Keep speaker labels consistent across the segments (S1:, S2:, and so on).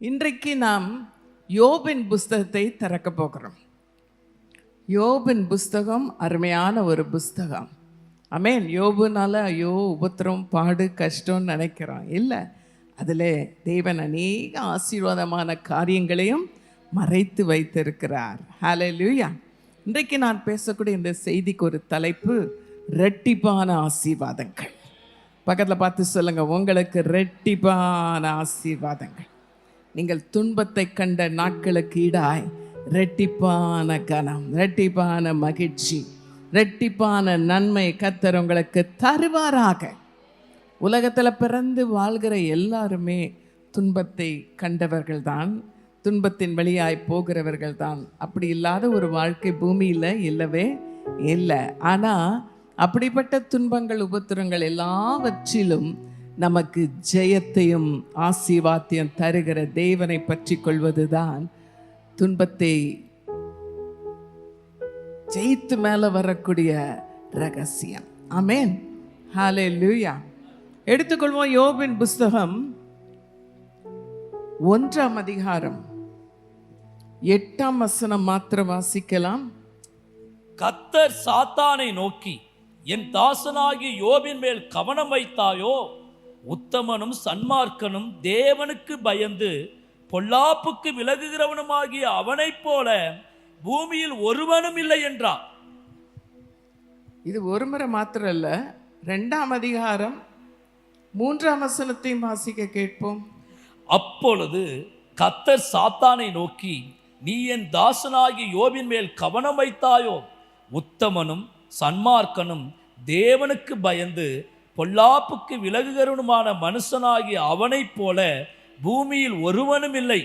S1: இன்றைக்கு நாம் யோபின் புஸ்தகத்தை திறக்க போகிறோம். யோபின் புஸ்தகம் அருமையான ஒரு புஸ்தகம். ஆமென். யோபுனால ஐயோ உபத்திரம் பாடு கஷ்டம்னு நினைக்கிறோம். இல்லை, அதில் தேவன் அநேக ஆசீர்வாதமான காரியங்களையும் மறைத்து வைத்திருக்கிறார். ஹல்லேலூயா. இன்றைக்கு நான் பேசக்கூடிய இந்த செய்திக்கு ஒரு தலைப்பு, ரெட்டிப்பான ஆசீர்வாதங்கள். பக்கத்தில் பார்த்து சொல்லுங்க, உங்களுக்கு ரெட்டிப்பான ஆசீர்வாதங்கள். நீங்கள் துன்பத்தை கண்ட நாட்களுக்கு ஈடாய் ரெட்டிப்பான கனம், ரெட்டிப்பான மகிழ்ச்சி, ரெட்டிப்பான நன்மை கர்த்தர் உங்களுக்கு தருவாராக. உலகத்தில் பிறந்து வாழ்கிற எல்லாருமே துன்பத்தை கண்டவர்கள் தான், துன்பத்தின் வழியாய் போகிறவர்கள் தான். அப்படி இல்லாத ஒரு வாழ்க்கை பூமியில் இல்லவே இல்லை. ஆனால் அப்படிப்பட்ட துன்பங்கள் உபத்திரங்கள் எல்லாவற்றிலும் நமக்கு ஜெயத்தையும் ஆசீர்வாதத்தையும் தருகிற தேவனை பற்றி கொள்வது தான் துன்பத்தை ஜெயித்து மேலே வரக்கூடிய ரகசியம். ஆமென். ஹல்லேலூயா. எடுத்துக்கொள்வோம் யோபின் புஸ்தகம் 1ஆம் அதிகாரம் 8ஆம் வசனம் மாத்திரம் வாசிக்கலாம்.
S2: கர்த்தர் சாத்தானை நோக்கி, என் தாசனாகிய யோபின் மேல் கவனம் வைத்தாயோ? உத்தமனும் சன்மார்க்கனும் தேவனுக்கு பயந்து பொல்லாப்புக்கு விலகுகிறவனுமாகிய அவனைப் போல பூமியில் ஒருவனும் இல்லை என்றார்.
S1: இது ஒரு முறை மாத்திரம் அல்ல, 2ஆம் அதிகாரம் 3ஆம் வசனத்தையும் வாசிக்க கேட்போம்.
S2: அப்பொழுது கர்த்தர் சாத்தானை நோக்கி, நீ என் தாசனாகிய யோபின் மேல் கவனம் வைத்தாயோ? உத்தமனும் சன்மார்க்கனும் தேவனுக்கு பயந்து பொல்லாப்புக்கு விலகுகிறவனுமான மனுஷனாகிய அவனைப் போல பூமியில் ஒருவனும் இல்லை.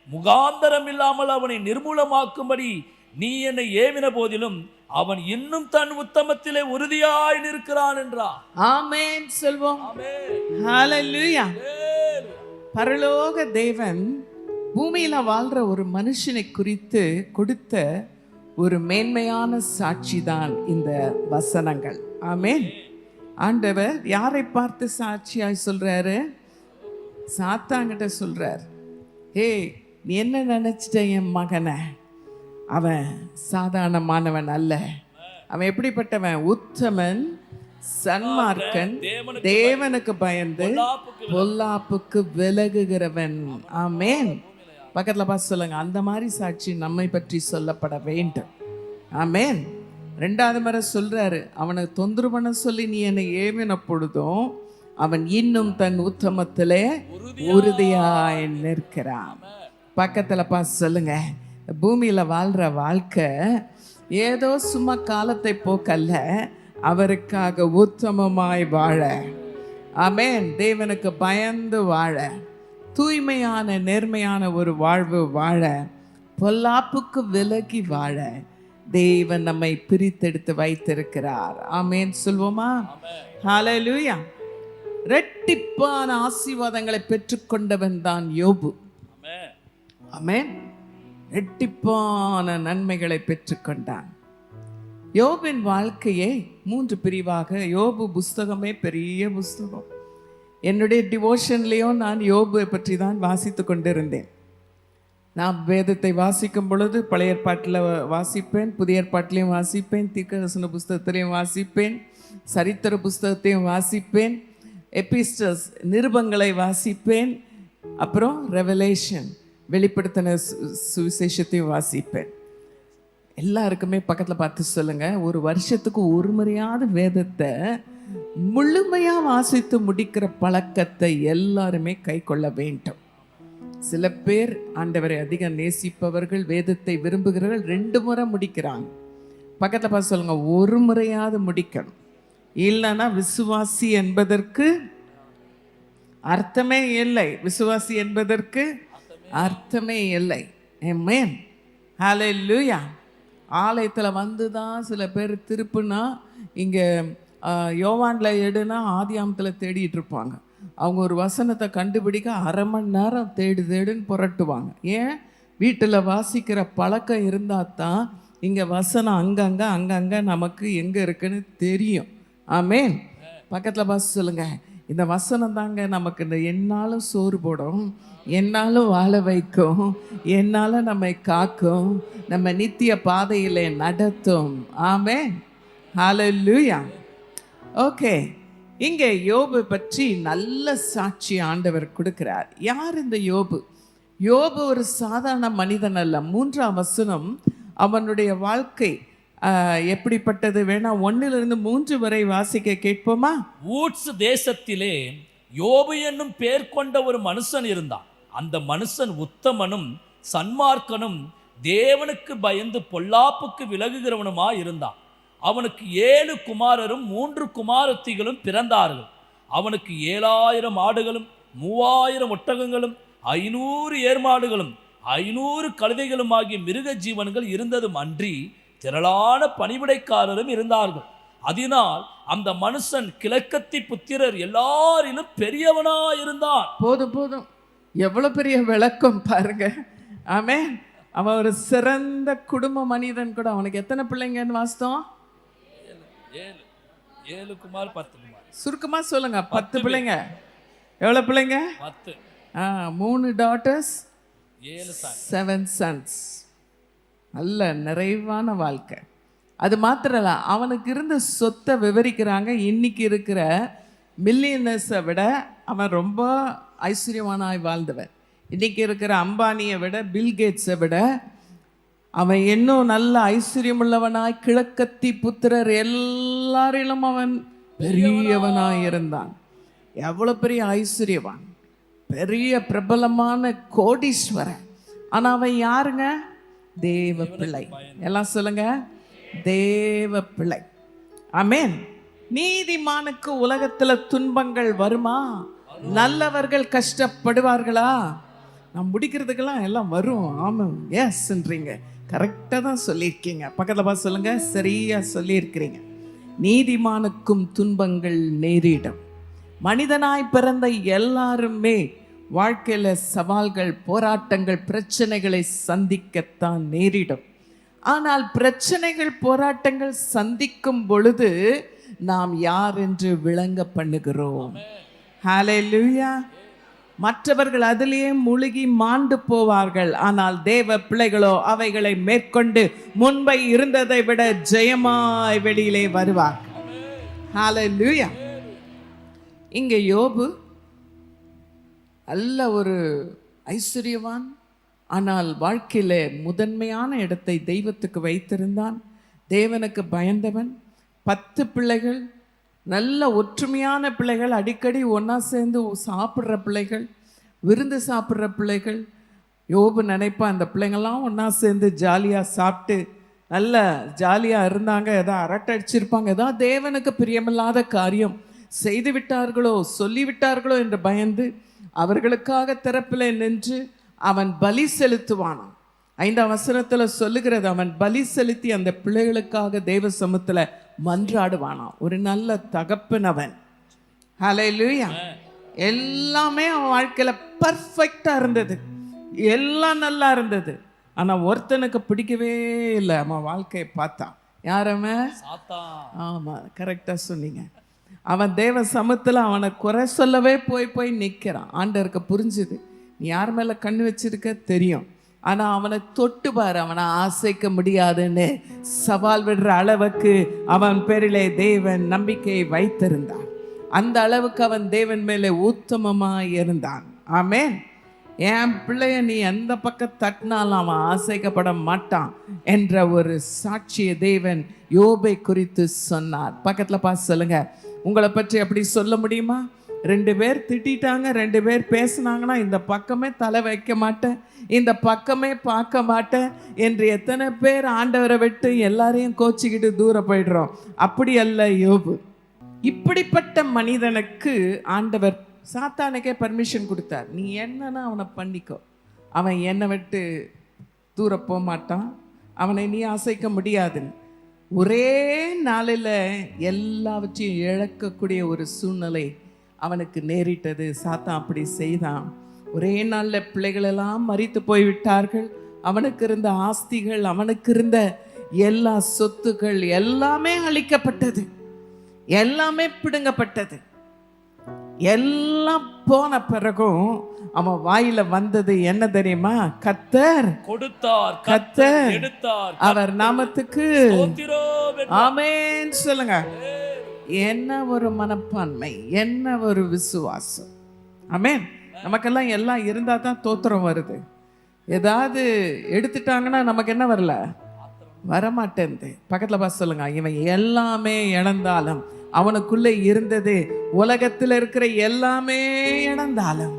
S2: முகாந்தரம் இல்லாமல் அவனை நிர்மூலமாக்கும்படி நீ என்னை ஏவின போதிலும் அவன் இன்னும் தன் உத்தமத்திலே உறுதியாய் நிற்கிறான் என்றார்.
S1: ஆமென் சொல்வோம்.
S2: ஆமென்.
S1: ஹல்லேலூயா. பரலோக தேவன் பூமியில வாழ்ற ஒரு மனுஷனை குறித்து கொடுத்த ஒரு மேன்மையான சாட்சி தான் இந்த வசனங்கள். ஆமென். ஆண்டவர் யாரை பார்த்து சாட்சியாய் சொல்றாரு? சாத்தாங்கிட்ட சொல்றார், ஹே, நீ என்ன நினைச்சிட்ட என் மகனை? அவன் சாதாரணமானவன் அல்ல. அவன் எப்படிப்பட்டவன்? உத்தமன், சன்மார்க்கன், தேவனுக்கு பயந்து பொல்லாப்புக்கு விலகுகிறவன். ஆமென். பக்கத்தில் பார்த்து சொல்லுங்க, அந்த மாதிரி சாட்சி நம்மை பற்றி சொல்லப்பட வேண்டும். ஆமென். 2வது முறை சொல்றாரு, அவனை தொந்தரவு பண்ண சொல்லி நீ என்னை ஏவின பொழுதும் அவன் இன்னும் தன் உத்தமத்திலே உறுதியாய் நிற்கிறான். பக்கத்தில் பார்த்து சொல்லுங்க, பூமியில வாழ்ற வாழ்க்கை ஏதோ சும்மா காலத்தை போக்கல்ல, அவருக்காக உத்தமமாய் வாழ. ஆமென். தேவனுக்கு பயந்து வாழ, தூய்மையான நேர்மையான ஒரு வாழ்வு வாழ, பொல்லாப்புக்கு விலகி வாழ தேவன் நம்மை பிரித்தெடுத்து வைத்திருக்கிறார். ஆமென் சொல்வோமா? ஹல்லேலூயா. ரெட்டிப்பான ஆசீர்வாதங்களை பெற்றுக்கொண்டவன் தான் யோபு. ஆமென். ரெட்டிப்பான நன்மைகளை பெற்றுக்கொண்டான். யோபின் வாழ்க்கையை 3 பிரிவாக, யோபு புஸ்தகமே பெரிய புஸ்தகம். என்னுடைய டிவோஷன்லேயும் நான் யோபுவை பற்றி தான் வாசித்து கொண்டிருந்தேன். நான் வேதத்தை வாசிக்கும் பொழுது பழைய ஏற்பாட்டில் வாசிப்பேன், புதிய ஏற்பாட்டிலையும் வாசிப்பேன், தீர்க்கதரிசன புஸ்தகத்திலையும் வாசிப்பேன், சரித்திர புஸ்தகத்தையும் வாசிப்பேன், எபிஸ்டல்ஸ் நிருபங்களை வாசிப்பேன், அப்புறம் ரெவலேஷன் வெளிப்படுத்தின சுவிசேஷத்தையும் வாசிப்பேன். எல்லாருக்குமே பக்கத்தில் பார்த்து சொல்லுங்க, ஒரு வருஷத்துக்கு ஒரு முறையாவது வேதத்தை முழுமையாக வாசித்து முடிக்கிற பழக்கத்தை எல்லாருமே கை கொள்ள வேண்டும். சில பேர் ஆண்டவரை அதிகம் நேசிப்பவர்கள், வேதத்தை விரும்புகிறவர்கள் 2 முறை முடிக்கிறாங்க. பக்கத்தில் பார்த்து சொல்லுங்க, ஒரு முறையாவது முடிக்கணும். இல்லைன்னா விசுவாசி என்பதற்கு அர்த்தமே இல்லை. விசுவாசி என்பதற்கு அர்த்தமே இல்லை. ஆமென். ஹல்லேலூயா. ஆலயத்தில் வந்து தான் சில பேர் திருப்புனா, இங்கே யோவானில் எடுனா ஆதியாமத்தில் தேடிட்டு இருப்பாங்க. அவங்க ஒரு வசனத்தை கண்டுபிடிக்க அரை மணி நேரம் தேடுன்னு புரட்டுவாங்க. ஏன்? வீட்டில் வாசிக்கிற பழக்கம் இருந்தால் தான் இங்கே வசனம் அங்கங்கே நமக்கு எங்கே இருக்குன்னு தெரியும். ஆமென். பக்கத்தில் பார்த்து சொல்லுங்க, இந்த வசனம் தாங்க நமக்கு இந்த என்னாலும் சோறு போடும், என்னாலும் வாழ வைக்கும், என்னால நம்மை காக்கும், நம்ம நித்திய பாதையிலே நடத்தும். ஆமென். ஹல்லேலூயா. ஓகே, இங்கே யோபு பற்றி நல்ல சாட்சி ஆண்டவர் கொடுக்கிறார். யார் இந்த யோபு? யோபு ஒரு சாதாரண மனிதன் அல்ல. 3ஆம் வசனம் அவனுடைய வாழ்க்கை எப்படிப்பட்டது வேணா 1-3 வரை வாசிக்க கேட்போமா?
S2: ஊட்ஸ் தேசத்திலே யோபு என்னும் பேர் கொண்ட ஒரு மனுஷன் இருந்தான். அந்த மனுஷன் உத்தமனும் சன்மார்க்கனும் தேவனுக்கு பயந்து பொல்லாப்புக்கு விலகுகிறவனுமா இருந்தான். அவனுக்கு 7 குமாரரும் 3 குமாரத்திகளும் பிறந்தார்கள். அவனுக்கு 7000 ஆடுகளும் 3000 ஒட்டகங்களும் 500 ஏர்மாடுகளும் 500 கழுதைகளும் ஆகிய மிருக ஜீவன்கள் இருந்ததும் அன்றி திரளான பணிவிடைக்காரரும் இருந்தார்கள். அதனால் அந்த மனுஷன் கிழக்கத்தி புத்திரர் எல்லாரிலும் பெரியவனா இருந்தான்.
S1: போதும், எவ்வளவு பெரிய விளக்கம் பாருங்க. ஆமென். அவன் ஒரு சிறந்த குடும்ப மனிதன் கூட. அவனுக்கு எத்தனை பிள்ளைங்கன்னு வாசித்தோம்?
S2: 7 குமார் 10 குமார்.
S1: சுருக்கமா சொல்லுங்க. 10 பிள்ளைங்க. எவ்வளவு பிள்ளைங்க?
S2: 10.
S1: 3 daughters,
S2: 7
S1: sons. நல்ல நிறைவான வாழ்க்கை. அது மாத்திரம் இல்ல, அவனுக்கு இருந்த சொத்தை விவரிக்கிறாங்க. இன்னைக்கு இருக்கிற மில்லியனர்ஸை விட அவன் ரொம்ப ஐஸ்வர்யவானாய் வாழ்ந்தவன். இன்னைக்கு இருக்கிற அம்பானியை விட, பில்கேட்ஸை விட அவன் இன்னும் நல்ல ஐஸ்வர்யமுள்ளவனாய் கிழக்கத்தி புத்திரர் எல்லாரிலும் அவன் பெரியவனாய் இருந்தான். எவ்வளோ பெரிய ஐஸ்வர்யவான், பெரிய பிரபலமான கோடீஸ்வரன். ஆனா அவன் யாருங்க? தேவ பிள்ளை. எல்லாம் சொல்லுங்க, தேவ பிள்ளை. ஆமென். நீதிமானுக்கு உலகத்துல துன்பங்கள் வருமா? நல்லவர்கள் கஷ்டப்படுவார்களா? நான் முடிக்கிறதுக்கெல்லாம் எல்லாம் வரும். ஆமாம், எஸ்ன்றீங்க. கரெக்டாக தான் சொல்லியிருக்கீங்க. பக்கத்தில் பார்த்து சொல்லுங்க, சரியா சொல்லியிருக்கிறீங்க. நீதிமானுக்கும் துன்பங்கள் நேரிடும். மனிதனாய் பிறந்த எல்லாருமே வாழ்க்கையில சவால்கள், போராட்டங்கள், பிரச்சனைகளை சந்திக்கத்தான் நேரிடும். ஆனால் பிரச்சனைகள், போராட்டங்கள் சந்திக்கும் பொழுது நாம் யார் என்று விளங்க பண்ணுகிறோம். ஹல்லேலூயா. மற்றவர்கள் அதிலேயே முழுகி மாண்டு போவார்கள். ஆனால் தேவ பிள்ளைகளோ அவைகளை மேற்கொண்டு முன்பை இருந்ததை விட ஜெயமாய் வெளியிலே வருவார்கள். ஹல்லேலூயா. இங்கே யோபு நல்ல ஒரு ஐஸ்வர்யவான். ஆனால் வாழ்க்கையில முதன்மையான இடத்தை தெய்வத்துக்கு வைத்திருந்தான். தேவனுக்கு பயந்தவன். 10 பிள்ளைகள், நல்ல ஒற்றுமையான பிள்ளைகள், அடிக்கடி ஒன்றா சேர்ந்து சாப்பிட்ற பிள்ளைகள், விருந்து சாப்பிட்ற பிள்ளைகள். யோபு நினைப்பா அந்த பிள்ளைங்கள்லாம் ஒன்றா சேர்ந்து ஜாலியாக சாப்பிட்டு நல்ல ஜாலியாக இருந்தாங்க. ஏதோ அரட்டை அடிச்சிருப்பாங்க, ஏதோ தேவனுக்கு பிரியமில்லாத காரியம் செய்து விட்டார்களோ, சொல்லிவிட்டார்களோ என்று பயந்து அவர்களுக்காக திறப்பில் நின்று அவன் பலி செலுத்துவானான். 5ஆம் வசனத்துல சொல்லுகிறது, அவன் பலி செலுத்தி அந்த பிள்ளைகளுக்காக தேவ சமூகத்துல மன்றாடுவானாம். ஒரு நல்ல தகப்பன் அவன். ஹல்லேலூயா. எல்லாமே அவன் வாழ்க்கையில பர்ஃபெக்டா இருந்தது, எல்லாம் நல்லா இருந்தது. ஆனா ஒருத்தனுக்கு பிடிக்கவே இல்லை. அவன் வாழ்க்கையை பார்த்தான். யாரவன்?
S2: சாத்தான்.
S1: ஆமா, கரெக்டா சொன்னீங்க. அவன் தேவ சமூகத்துல அவனை குறை சொல்லவே போய் நிற்கிறான். ஆண்டவருக்கு புரிஞ்சுது, நீ யார் மேல கண்ணு வச்சிருக்க தெரியும், ஆனா அவனை தொட்டு பாரு, அவனை ஆசைக்க முடியாதுன்னு சவால் விடுற அளவுக்கு அவன் பேரிலே தேவன் நம்பிக்கையை வைத்திருந்தான். அந்த அளவுக்கு அவன் தேவன் மேலே உத்தமமாய் இருந்தான். ஆமென். என் பிள்ளைய நீ எந்த பக்கம் தட்டினாலும் அவன் ஆசைக்கப்பட மாட்டான் என்ற ஒரு சாட்சியை தேவன் யோபை குறித்து சொன்னார். பக்கத்துல பார்த்து சொல்லுங்க, உங்களை பற்றி அப்படி சொல்ல முடியுமா? 2 பேர் திட்டாங்க, 2 பேர் பேசினாங்கன்னா இந்த பக்கமே தலை வைக்க மாட்டேன், இந்த பக்கமே பார்க்க மாட்டேன் என்று எத்தனை பேர் ஆண்டவரை விட்டு எல்லாரையும் கோச்சிக்கிட்டு தூரம் போயிடுறோம். அப்படி அல்ல யோபு. இப்படிப்பட்ட மனிதனுக்கு ஆண்டவர் சாத்தானுக்கே பர்மிஷன் கொடுத்தார். நீ என்னன்னா அவனை பண்ணிக்கோ, அவன் என்னை விட்டு தூர போக மாட்டான், அவனை நீ அசைக்க முடியாதுன்னு. ஒரே நாளில் எல்லாவற்றையும் இழக்கக்கூடிய ஒரு சூழ்நிலை அவனுக்கு நேரிட்டது. சாத்தான் அப்படி செய்தான். ஒரே நாளில் பிள்ளைகளெல்லாம் மரித்து போய்விட்டார்கள். அவனுக்கு இருந்த ஆஸ்திகள், அவனுக்கு இருந்த எல்லா சொத்துக்கள் எல்லாமே அழிக்கப்பட்டது, எல்லாமே பிடுங்கப்பட்டது. எல்லாம் போன பிறகும் அவன் வாயில வந்தது என்ன தெரியுமா? கர்த்தர்
S2: கொடுத்தார்,
S1: கர்த்தர்
S2: எடுத்தார்,
S1: அவர் நாமத்துக்கு
S2: ஸ்தோத்திரம் என்றார்.
S1: ஆமென் சொல்லுங்க. என்ன ஒரு மனப்பான்மை, என்ன ஒரு விசுவாசம். ஆமென். நமக்கெல்லாம் எல்லாம் இருந்தா தான் தோத்திரம் வருது. ஏதாவது எடுத்துட்டாங்கன்னா நமக்கு என்ன வரல? வரமாட்டேன்து. பக்கத்துல பார்த்து சொல்லுங்க, இவன் எல்லாமே இழந்தாலும் அவனுக்குள்ள இருந்தது, உலகத்துல இருக்கிற எல்லாமே இழந்தாலும்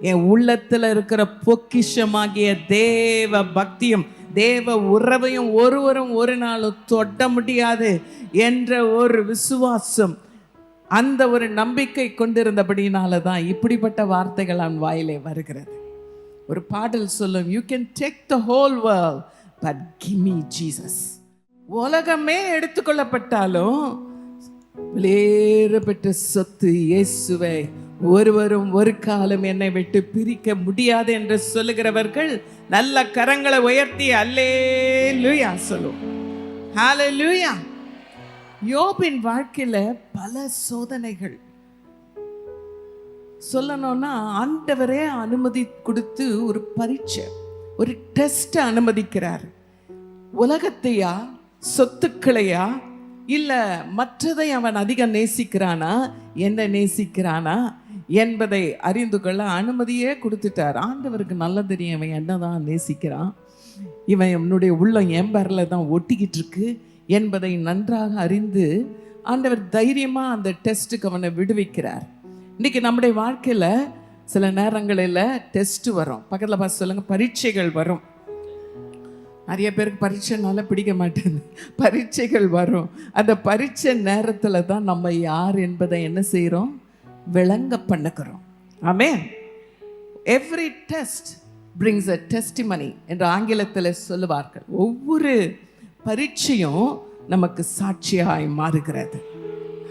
S1: என் உள்ளத்துல இருக்கிற பொக்கிஷமாகிய தேவ பக்தியும் தேவ உறவையும் ஒருவரும் ஒரு நாளும் தொட்ட முடியாது என்ற ஒரு விசுவாசம், அந்த ஒரு நம்பிக்கை கொண்டிருந்தபடினால தான் இப்படிப்பட்ட வார்த்தைகள் அவன் வாயிலே வருகிறது. ஒரு பாடல் சொல்லும், you can take the whole world but give me Jesus. உலகமே எடுத்துக்கொள்ளப்பட்டாலும் வெளியேறப்பட்ட சொத்து இயேசுவை ஒருவரும் ஒரு காலம் என்னை விட்டு பிரிக்க முடியாது என்று சொல்லுகிறவர்கள் நல்ல கரங்களை உயர்த்தி அல்லேலூயா சொல்லுவோம். ஹalleluya. யோபின் வாழ்க்கையில பல சோதனைகள். சொல்லணும்னா ஆண்டவரே அனுமதி கொடுத்து ஒரு பரீட்சை, ஒரு டெஸ்ட் அனுமதிக்கிறார். உலகத்தையா, சொத்துக்களையா, இல்ல மற்றதை அவன் அதிகம் நேசிக்கிறானா, என்ன நேசிக்கிறானா என்பதை அறிந்து கொள்ள அனுமதியே கொடுத்துட்டார். ஆண்டவருக்கு நல்லா தெரியும் இவன் என்னதான் நேசிக்கிறான், இவன் என்னுடைய உள்ளம் என் பேர்ல தான் ஒட்டிக்கிட்டு இருக்கு என்பதை நன்றாக அறிந்து ஆண்டவர் தைரியமா அந்த டெஸ்ட்டுக்கு அவனை விடுவிக்கிறார். இன்னைக்கு நம்முடைய வாழ்க்கையில சில நேரங்களில் டெஸ்ட் வரும். பக்கத்தில் பார்த்து சொல்லுங்க, பரீட்சைகள் வரும். நிறைய பேருக்கு பரீட்சைனால பிடிக்க மாட்டேங்குது. பரீட்சைகள் வரும். அந்த பரீட்சை நேரத்தில் தான் நம்ம யார் என்பதை என்ன செய்கிறோம்? விளங்க பண்ணுகிறோம். Amen. Every test brings a testimony என்று ஆங்கிலத்தில் சொல்லுவார்கள். ஒவ்வொரு பரீட்சையும் நமக்கு சாட்சியாய் மாறுகிறது.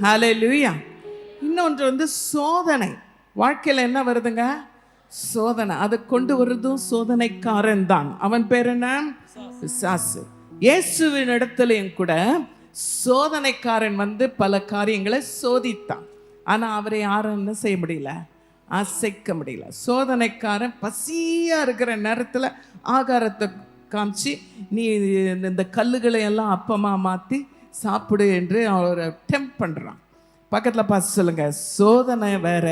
S1: ஹalleluya. இன்னொன்று சோதனை. வாழ்க்கையில் என்ன வருதுங்க? சோதனை. அதை கொண்டு வருதும் சோதனைக்காரன் தான். அவன் பேர் என்ன? பிசாசு. இயேசுவின் இடத்துலையும் கூட சோதனைக்காரன் பல காரியங்களை சோதித்தான். ஆனா அவரை யாரும் என்ன செய்ய முடியல? அசைக்க முடியல. சோதனைக்காரன் பசியா இருக்கிற நேரத்துல ஆகாரத்தை காமிச்சு, நீ இந்த கல்லுகளை எல்லாம் அப்பமா மாத்தி சாப்பிடு என்று அவரை டெம்ப் பண்றான். பக்கத்துல பார்த்து சொல்லுங்க, சோதனை வேற,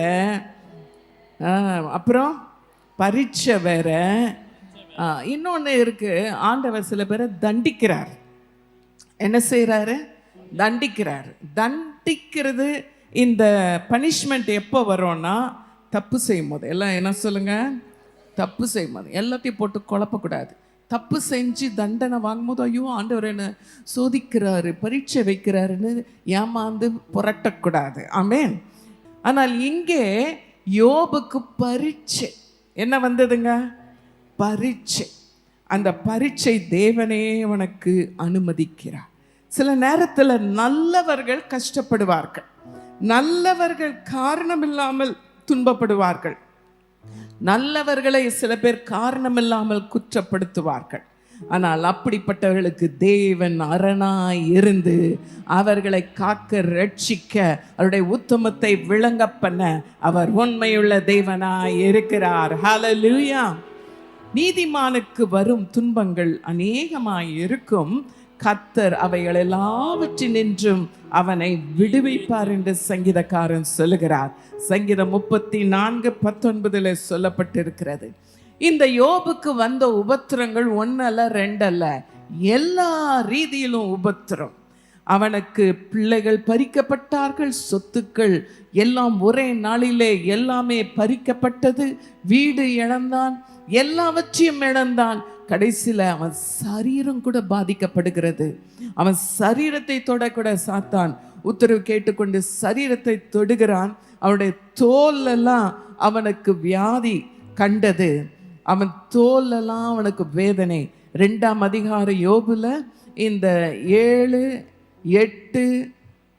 S1: அப்புறம் பரீட்சை வேற, இன்னொன்று இருக்கு. ஆண்டவர் சில பேரை தண்டிக்கிறார். என்ன செய்யறாரு? தண்டிக்கிறார். தண்டிக்கிறது, இந்த பனிஷ்மெண்ட் எப்போ வரும்னா தப்பு செய்யும் போது. எல்லாம் என்ன சொல்லுங்க? தப்பு செய்யும் போது. எல்லாத்தையும் போட்டு குழப்பக்கூடாது. தப்பு செஞ்சு தண்டனை வாங்கும்போது ஐயோ ஆண்டவர் என்ன சோதிக்கிறாரு, பரீட்சை வைக்கிறாருன்னு ஏமாந்து புரட்டக்கூடாது. ஆமென். ஆனால் இங்கே யோபுக்கு பரீட்சை என்ன வந்ததுங்க? பரீட்சை. அந்த பரீட்சை தேவனே உனக்கு அனுமதிக்கிறார். சில நேரத்தில் நல்லவர்கள் கஷ்டப்படுவார்கள், நல்லவர்கள் காரணம் இல்லாமல் துன்பப்படுவார்கள், நல்லவர்களை சில பேர் காரணமில்லாமல் குற்றப்படுத்துவார்கள். ஆனால் அப்படிப்பட்டவர்களுக்கு தேவன் அரணாய் இருந்து அவர்களை காக்க, ரட்சிக்க, அவருடைய உத்தமத்தை விளங்க பண்ண அவர் உண்மையுள்ள தேவனாய் இருக்கிறார். ஹalleluya. நீதிமானுக்கு வரும் துன்பங்கள் அநேகமாய் இருக்கும், கர்த்தர் அவைகள் எல்லாவற்றினின்றும் அவனை விடுவிப்பார் என்று சங்கீதக்காரன் சொல்லுகிறார். சங்கீதம் 34:19 சொல்லப்பட்டிருக்கிறது. இந்த யோபுக்கு வந்த உபத்திரங்கள் ஒன்னல்ல ரெண்டல்ல, எல்லா ரீதியிலும் உபத்திரம். அவனுக்கு பிள்ளைகள் பறிக்கப்பட்டார்கள், சொத்துக்கள் எல்லாம் ஒரே நாளிலே எல்லாமே பறிக்கப்பட்டது, வீடு இழந்தான், எல்லாவற்றையும் இழந்தான். கடைசியில் அவன் சரீரம் கூட பாதிக்கப்படுகிறது. அவன் சரீரத்தை தொடக்கூட சாத்தான் உத்தரவு கேட்டுக்கொண்டு சரீரத்தை தொடுகிறான். அவனுடைய தோலெல்லாம் அவனுக்கு வியாதி கண்டது, அவன் தோலெல்லாம் அவனுக்கு வேதனை. 2ஆம் அதிகாரம் யோபுல இந்த 7-8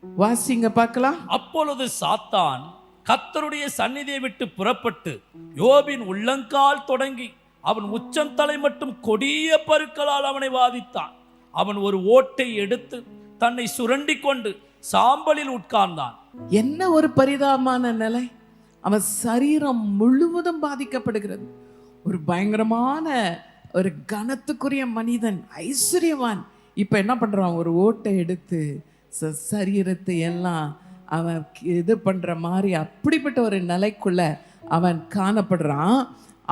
S1: வாசிங்க பார்க்கலாம்.
S2: அப்பொழுது சாத்தான் கர்த்தருடைய சந்நிதியை விட்டு புறப்பட்டு யோபின் உள்ளங்கால் தொடங்கி அவன் உச்சந்தலை மட்டும் கொடிய பருக்களால் அவனை வாதித்தான். அவன் ஒரு ஓட்டை எடுத்து தன்னை சுரண்டி கொண்டு சாம்பலில் உட்கார்ந்தான்.
S1: என்ன ஒரு பரிதாபமான நிலை! அவன் சரீரம் முழுவதும் பாதிக்கப்படுகிறது. ஒரு பயங்கரமான ஒரு கனத்துக்குரிய மனிதன், ஐஸ்வர்யவான், இப்ப என்ன பண்றான்? ஒரு ஓட்டை எடுத்து சரீரத்தை எல்லாம் அவன் இது பண்ற மாதிரி அப்படிப்பட்ட ஒரு நிலைக்குள்ள அவன் காணப்படுறான்.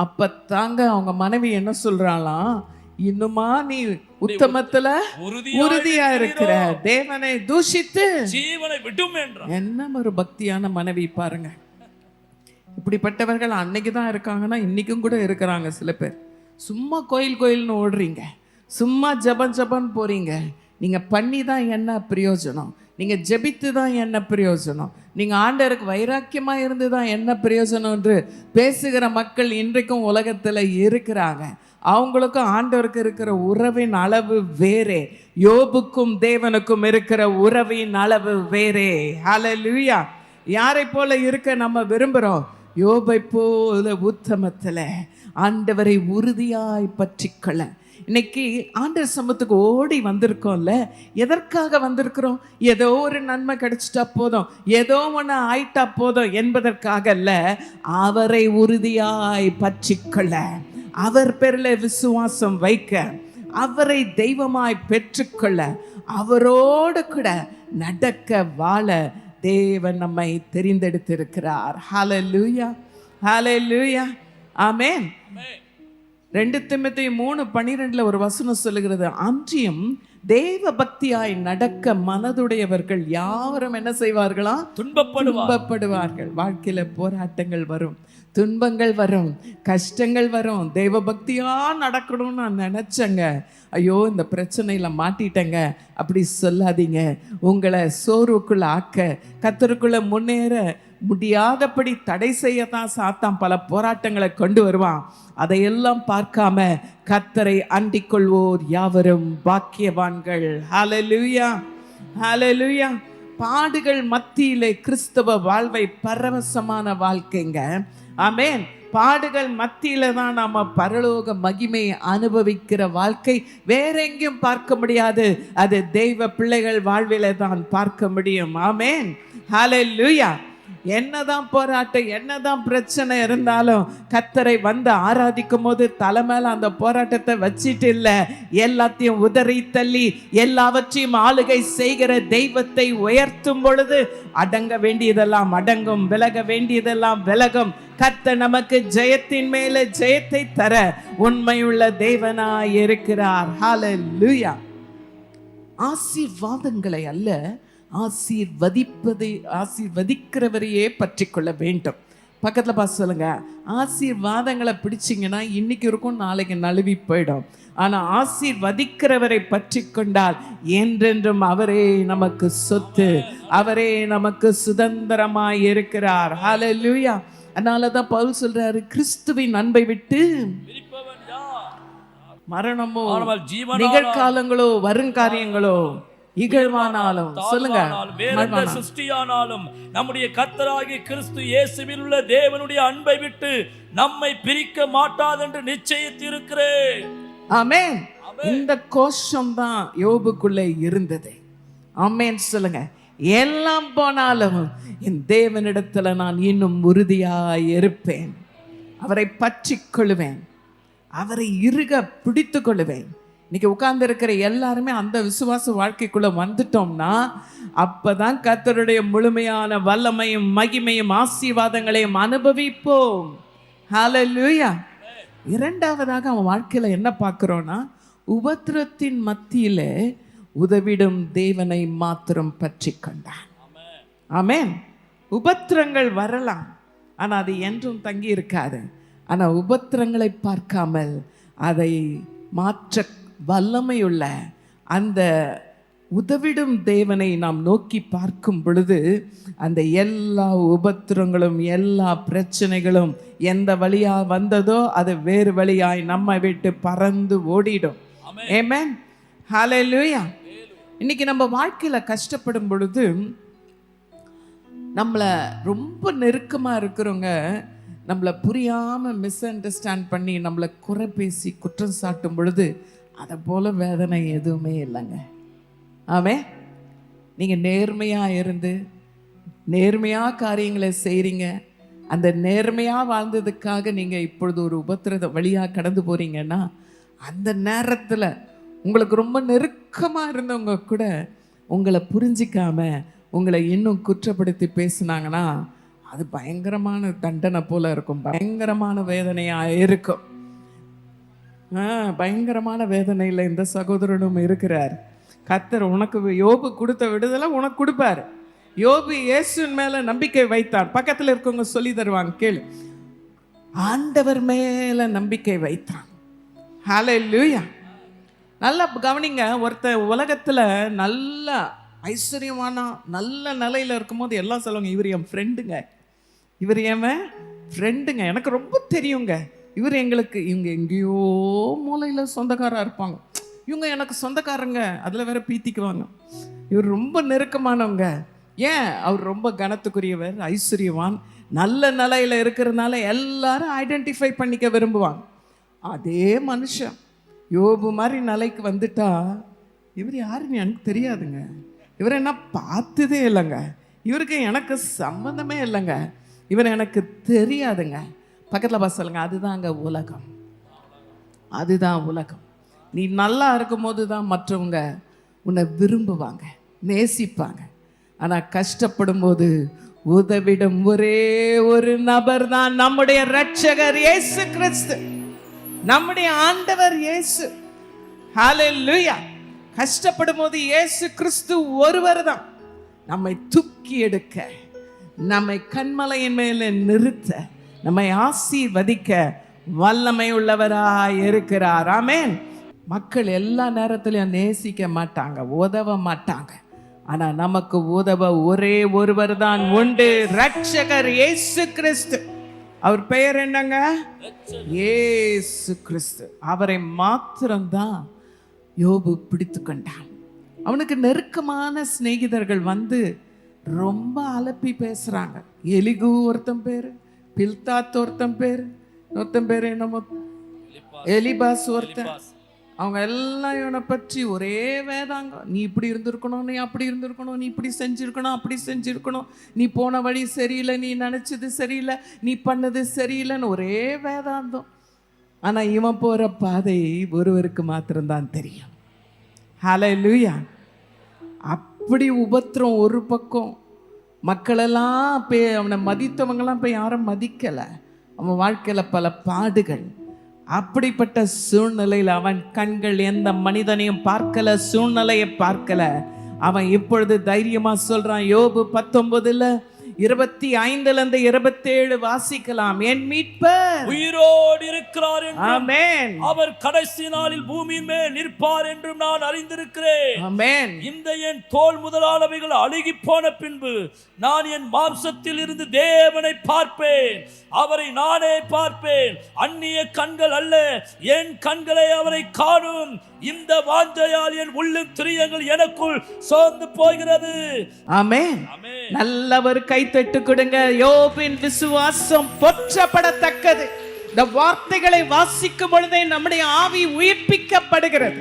S1: அப்ப தாங்க அவங்க மனைவி என்ன சொல்றாளாம்? இன்னுமா நீ உத்தமத்துல உறுதியா இருக்கிற, தேவனை தூஷித்து
S2: ஜீவனை விடும் என்றான்.
S1: என்ன ஒரு பக்தியான மனைவி பாருங்க. இப்படிப்பட்டவர்கள் அன்னைக்கு தான் இருக்காங்கன்னா இன்னைக்கும் கூட இருக்கிறாங்க. சில பேர் சும்மா கோயில் கோயில்னு ஓடுறீங்க, சும்மா ஜபம் போறீங்க. நீங்க பண்ணி தான் என்ன பிரயோஜனம்? நீங்க ஜெபித்து தான் என்ன பிரயோஜனம்? நீங்க ஆண்டவருக்கு வைராக்கியமா இருந்து தான் என்ன பிரயோஜனம் என்று பேசுகிற மக்கள் இன்றைக்கும் உலகத்துல இருக்கிறாங்க. அவங்களுக்கும் ஆண்டவருக்கு இருக்கிற உறவின் அளவு வேறே. யோபுக்கும் தேவனுக்கும் இருக்கிற உறவின் அளவு வேறே. ஹல்லேலூயா. யாரை போல இருக்க நம்ம விரும்புகிறோம்? யோபை போல உத்தமத்துல ஆண்டவரை உறுதியாய் பற்றிக்கொள்ள. இன்னைக்கு ஆண்டவர் சமூகத்துக்கு ஓடி வந்திருக்கோம்ல, எதற்காக வந்திருக்கிறோம்? ஏதோ ஒரு நன்மை கிடைச்சிட்டா போதும், ஏதோ ஒன்று ஆயிட்டா போதும் என்பதற்காக அல்ல. அவரை உறுதியாய் பற்றிக்கொள்ள, அவர் பேரில் விசுவாசம் வைக்க, அவரை தெய்வமாய் பெற்றுக்கொள்ள, அவரோடு கூட நடக்க வாழ தேவன் நம்மை தெரிந்தெடுத்திருக்கிறார். ஹல்லேலூயா, ஹல்லேலூயா, ஆமென். 2 தீமோத்தேயு 3:12 ஒரு வசனம் சொல்லுகிறது, அன்றியும் தேவ பக்தியாய் நடக்க மனதுடையவர்கள் யாவரும் என்ன செய்வார்களா? துன்பப்படுவார்கள். வாழ்க்கையில போராட்டங்கள் வரும், துன்பங்கள் வரும், கஷ்டங்கள் வரும். தேவ பக்தியா நடக்கணும்னு நான் நினைச்சேங்க, ஐயோ இந்த பிரச்சனையில மாட்டிட்டேங்க. அப்படி சொல்லாதீங்க. உங்களை சோர்வுக்குள்ள ஆக்க, கர்த்தருக்குள்ள முன்னேற முடியாதபடி தடை செய்யத்தான் சாத்தான் பல போராட்டங்களை கொண்டு வருவான். அதையெல்லாம் பார்க்காம கர்த்தரை அண்டிக் கொள்வோர் யாவரும் பாக்கியவான்கள். ஹல்லேலூயா, ஹல்லேலூயா. பாடுகள் மத்தியிலே கிறிஸ்தவ வாழ்வை பரவசமான வாழ்க்கைங்க. ஆமென். பாடுகள் மத்தியில தான் நாம பரலோக மகிமையை அனுபவிக்கிற வாழ்க்கை வேற எங்கேயும் பார்க்க முடியாது. அது தெய்வ பிள்ளைகள் வாழ்வில தான் பார்க்க முடியும். ஆமென், ஹல்லேலூயா. என்னதான் போராட்டம், என்னதான் பிரச்சனை இருந்தாலும் கர்த்தரை வந்து ஆராதிக்கும் போது தலை மேல அந்த போராட்டத்தை வச்சிட்டு இல்ல, எல்லாத்தையும் உதறி தள்ளி எல்லாவற்றையும் ஆளுகை செய்கிற தெய்வத்தை உயர்த்தும் பொழுது அடங்க வேண்டியதெல்லாம் அடங்கும், விலக வேண்டியதெல்லாம் விலகும். கர்த்தர் நமக்கு ஜெயத்தின் மேல ஜெயத்தை தர உண்மையுள்ள தேவனாய் இருக்கிறார். ஹல்லேலூயா. ஆசீர்வாதங்களை அல்ல, ஆசீர்வதிக்கிறவரையே பற்றி கொள்ள வேண்டும். பக்கத்துல பார்த்து சொல்லுங்க, ஆசீர்வாதங்களை பிடிச்சிங்கன்னா இன்னைக்கு இருக்கும், நாளைக்கு நழுவி போயிடும். ஆனா ஆசீர்வதிக்கிறவரை பற்றி கொண்டால் என்றென்றும் அவரே நமக்கு சொத்து, அவரே நமக்கு சுதந்திரமாய் இருக்கிறார். ஹல்லேலூயா. அதனாலதான் பவுல் சொல்றாரு, கிறிஸ்துவின் அன்பை விட்டு மரணமோ நிகழ்காலங்களோ வருங்காரியங்களோ இகழ்வானாலும், சொல்லுங்க,
S2: வேறெந்த சிருஷ்டியானாலும் நம்முடைய கர்த்தராகிய கிறிஸ்து இயேசுவில் உள்ள தேவனுடைய அன்பை விட்டு நம்மை பிரிக்க மாட்டாது என்று நிச்சயித்திருக்கிறேன்.
S1: ஆமென். இந்த கோஷம் தான் யோபுக்குள்ளே இருந்தது. ஆமென், சொல்லுங்க. எல்லாம் போனாலும் என் தேவனிடத்துல நான் இன்னும் உறுதியாய் இருப்பேன், அவரை பற்றி கொள்ளுவேன், அவரை இறுக பிடித்து கொள்ளுவேன். இன்னைக்கு உட்கார்ந்து இருக்கிற எல்லாருமே அந்த விசுவாச வாழ்க்கைக்குள்ள வந்துட்டோம்னா அப்பதான் கர்த்தருடைய முழுமையான வல்லமையும் மகிமையும் ஆசீர்வாதங்களையும் அனுபவிப்போம். ஹல்லேலூயா. இரண்டாவதாக அவன் வாழ்க்கையில என்ன பார்க்கிறோம்னா, உபத்திரத்தின் மத்தியில உதவிடும் தேவனை மாத்திரம் பற்றி கொண்டான். ஆமென். உபத்திரங்கள் வரலாம், ஆனா அது என்றும் தங்கி இருக்காது. ஆனா உபத்திரங்களை பார்க்காமல் அதை மாற்ற வல்லமையுள்ள அந்த உதவிடும் தேவனை நாம் நோக்கி பார்க்கும் பொழுது அந்த எல்லா உபத்திரங்களும் எல்லா பிரச்சனைகளும் எந்த வழியா வந்ததோ அது வேறு வழியாய் நம்மை விட்டு பறந்து ஓடிடும். ஆமென், ஹல்லேலூயா. இன்னைக்கு நம்ம வாழ்க்கையில கஷ்டப்படும் பொழுது நம்மளை ரொம்ப நெருக்கமா இருக்கிறவங்க நம்மளை புரியாம மிஸ் அண்டர்ஸ்டாண்ட் பண்ணி நம்மளை குறை பேசி குற்றம் சாட்டும் பொழுது அதை போல வேதனை எதுவுமே இல்லைங்க. ஆமென். நீங்கள் நேர்மையாக இருந்து நேர்மையாக காரியங்களை செய்கிறீங்க, அந்த நேர்மையா வாழ்ந்ததுக்காக நீங்க இப்பொழுது ஒரு உபத்திரத வழியா கடந்து போறீங்கன்னா, அந்த நேரத்துல உங்களுக்கு ரொம்ப நெருக்கமா இருந்தவங்க கூட உங்களை புரிஞ்சிக்காம உங்களை இன்னும் குற்றப்படுத்தி பேசுனாங்கன்னா, அது பயங்கரமான தண்டனை போல இருக்கும், பயங்கரமான வேதனையா இருக்கும். பயங்கரமான வேதனையில் இந்த சகோதரனும் இருக்கிறார். கர்த்தர் உனக்கு யோபு கொடுத்த விடுதலை உனக்கு கொடுப்பாரு. யோபு இயேசுவின் மேல நம்பிக்கை வைத்தார். பக்கத்தில் இருக்கவங்க சொல்லி தருவாங்க, கேளு. ஆண்டவர் மேல நம்பிக்கை வைத்தான். ஹல்லேலூயா. நல்லா கவனிங்க. ஒருத்தர் உலகத்துல நல்ல ஐஸ்வர்யமான நல்ல நிலையில இருக்கும்போது எல்லாம் சொல்லுவாங்க, இவர் என் ஃப்ரெண்டுங்க, இவர் என் ஃப்ரெண்டுங்க, எனக்கு ரொம்ப தெரியுங்க, இவர் எங்களுக்கு. இவங்க எங்கேயோ மூலையில் சொந்தக்காராக இருப்பாங்க, இவங்க எனக்கு சொந்தக்காரங்க, அதில் வேற பீத்திக்குவாங்க. இவர் ரொம்ப நெருக்கமானவங்க. ஏன்? அவர் ரொம்ப கனத்துக்குரியவர், ஐஸ்வர்யவான், நல்ல நிலையில் இருக்கிறதுனால எல்லாரும் ஐடென்டிஃபை பண்ணிக்க விரும்புவாங்க. அதே மனுஷன் யோபு மாதிரி நிலைக்கு வந்துட்டா, இவர் யாருன்னு எனக்கு தெரியாதுங்க, இவர் என்ன பார்த்ததே இல்லைங்க, இவருக்கு எனக்கு சம்மந்தமே இல்லைங்க, இவர் எனக்கு தெரியாதுங்க. பக்கத்தில் பார்த்து சொல்லுங்க, அதுதாங்க உலகம், அதுதான் உலகம். நீ நல்லா இருக்கும்போது தான் மற்றவங்க உன்னை விரும்புவாங்க, நேசிப்பாங்க. ஆனால் கஷ்டப்படும் போது உதவிடும் ஒரே ஒரு நபர் தான் நம்முடைய இரட்சகர் இயேசு கிறிஸ்து, நம்முடைய ஆண்டவர் இயேசு. ஹல்லேலூயா. கஷ்டப்படும் போது இயேசு கிறிஸ்து ஒருவர் தான் நம்மை தூக்கி எடுக்க, நம்மை கண்மலையின் மேலே நிறுத்த, நம்மை ஆசீர்வதிக்க வல்லமை உள்ளவராய் இருக்கிறார். ஆமென். மக்கள் எல்லா நேரத்திலையும் நேசிக்க மாட்டாங்க, உதவ மாட்டாங்க. ஆனா நமக்கு உதவ ஒரே ஒருவர் தான் உண்டு, இரட்சகர் இயேசு கிறிஸ்து. அவர் பெயர் என்னங்க? இயேசு கிறிஸ்து. அவரை மாத்திரம்தான் யோபு பிடித்து கொண்டான். அவனுக்கு நெருக்கமான சிநேகிதர்கள் வந்து ரொம்ப அலப்பி பேசுறாங்க. எலிகு ஒருத்தன் பேரு, பில்தாத் ஒருத்தன் பேரு என்னமோ எலிபாஸ் ஒருத்தன். அவங்க எல்லாம் இவனை பற்றி ஒரே வேதாங்க. நீ இப்படி இருந்திருக்கணும், நீ அப்படி இருந்திருக்கணும், நீ இப்படி செஞ்சிருக்கணும், அப்படி செஞ்சிருக்கணும், நீ போன வழி சரியில்லை, நீ நினைச்சது சரியில்லை, நீ பண்ணது சரியில்லைன்னு ஒரே வேதாந்தம். ஆனா இவன் போற பாதை ஒருவருக்கு மாத்திரம்தான் தெரியும். ஹல்லேலூயா. அப்படி உபத்திரம் ஒரு பக்கம், மக்களெல்லாம் அவனை மதித்தவங்கெல்லாம் போய் யாரும் மதிக்கலை. அவன் வாழ்க்கையில் பல பாடுகள். அப்படிப்பட்ட சூழ்நிலையில் அவன் கண்கள் எந்த மனிதனையும் பார்க்கல, சூழ்நிலையை பார்க்கல. அவன் இப்பொழுது தைரியமா சொல்றான். யோபு 19:25 27 வாசிக்கலாம். என் மீட்பர்
S2: உயிரோடு இருக்கிறார் என்றும்,
S1: ஆமென்,
S2: அவர் கடைசி நாளில் பூமியின் மேல் நிற்பார் என்றும் நான் அறிந்திருக்கிறேன்.
S1: ஆமென்.
S2: இந்த என் தோல் முதலானவைகள் அழுகி போன பின்பு நான் என் மாம்சத்தில் இருந்து தேவனை பார்ப்பேன், அவரை நானே பார்ப்பேன், அந்நிய கண்கள் அல்ல, என் கண்களை அவரை காணும். இந்த வாஞ்சையால் என் உள்ளும் திரியங்கள் எனக்குள் சோர்ந்து போகிறது.
S1: ஆமென். நல்ல ஒரு கைத்தட்டு கொடுங்க. யோபின் விசுவாசம் போற்றப்படத்தக்கது. இந்த வார்த்தைகளை வாசிக்கும் பொழுதே நம்முடைய ஆவி உயிர்ப்பிக்கப்படுகிறது.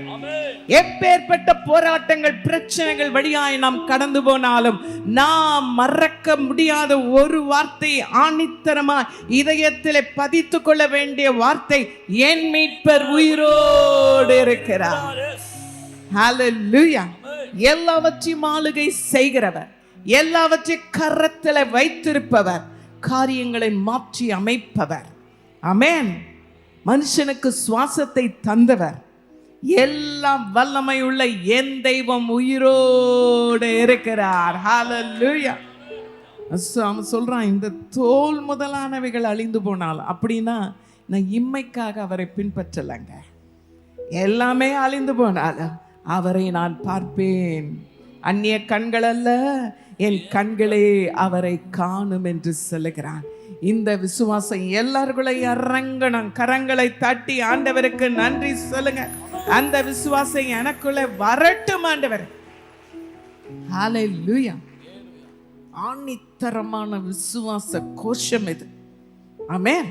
S1: எப்பேற்பட்ட போராட்டங்கள், பிரச்சனைகள் வழியாய் நாம் கடந்து போனாலும் நாம் மறக்க முடியாத ஒரு வார்த்தை, ஆணித்தரமாய் இதயத்திலே பதித்து கொள்ள வேண்டிய வார்த்தை, என் மீட்பர் உயிரோடு இருக்கிறார். ஹல்லேலூயா. எல்லாவற்றையும் ஆளுகை செய்கிறவர், எல்லாவற்றையும் கரத்தில் வைத்திருப்பவர், காரியங்களை மாற்றி அமைப்பவர். ஆமென். மனுஷனுக்கு சுவாசத்தை தந்தவர், எல்லாம் வல்லமை உள்ள என் தெய்வம் உயிரோடு இருக்கிறார். ஹல்லேலூயா. அவன் சொல்றான், இந்த தோல் முதலானவைகள் அழிந்து போனால், அப்படின்னா நான் இம்மைக்காக அவரை பின்பற்றலைங்க, எல்லாமே அழிந்து போனாலும் அவரை நான் பார்ப்பேன், அந்நிய கண்கள் அல்ல, என் கண்களே அவரை காணும் என்று சொல்லுகிறான். இந்த விசுவாசம் எல்லாருக்குள்ள இறங்கணும். கரங்களை தட்டி ஆண்டவருக்கு நன்றி சொல்லுங்க. அந்த விசுவாசம் எனக்குள்ள வரட்டும் ஆண்டவர். ஹல்லேலூயா. ஆணித்தரமான விசுவாச கோஷம் இது. ஆமென்.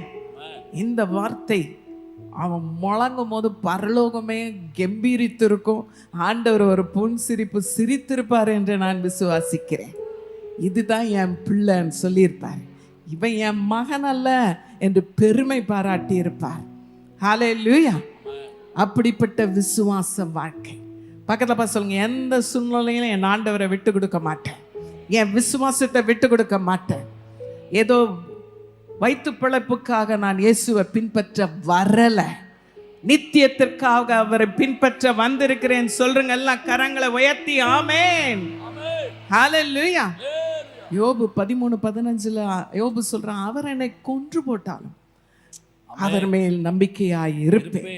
S1: இந்த வார்த்தை அவன் முழங்கும் போது பரலோகமே கம்பீரித்திருக்கும். ஆண்டவர் ஒரு புன் சிரிப்பு சிரித்திருப்பார் என்று நான் விசுவாசிக்கிறேன். இதுதான் என் பிள்ளைன்னு சொல்லியிருப்பார். இவன் என் மகன் அல்ல என்று பெருமை பாராட்டி இருப்பார். ஹல்லேலூயா. அப்படிப்பட்ட விசுவாச வாழ்க்கை. பக்கத்துல பார்த்து சொல்லுங்க, எந்த சூழ்நிலையிலும் என் ஆண்டவரை விட்டு கொடுக்க மாட்டேன், என் விசுவாசத்தை விட்டு கொடுக்க மாட்டேன். ஏதோ வயிற்று பிழைப்புக்காக நான் இயேசுவை பின்பற்ற வரல, நித்தியத்திற்காக அவரை பின்பற்ற வந்திருக்கிறேன். சொல்றேங்க எல்லாம் கரங்களை உயர்த்தி ஆமென். ஹல்லேலூயா. யோபு 13:15 யோபு சொல்றான், அவர் என்னை கொன்று போட்டாலும் அவர் மேல் நம்பிக்கையாய் இருப்பேன்,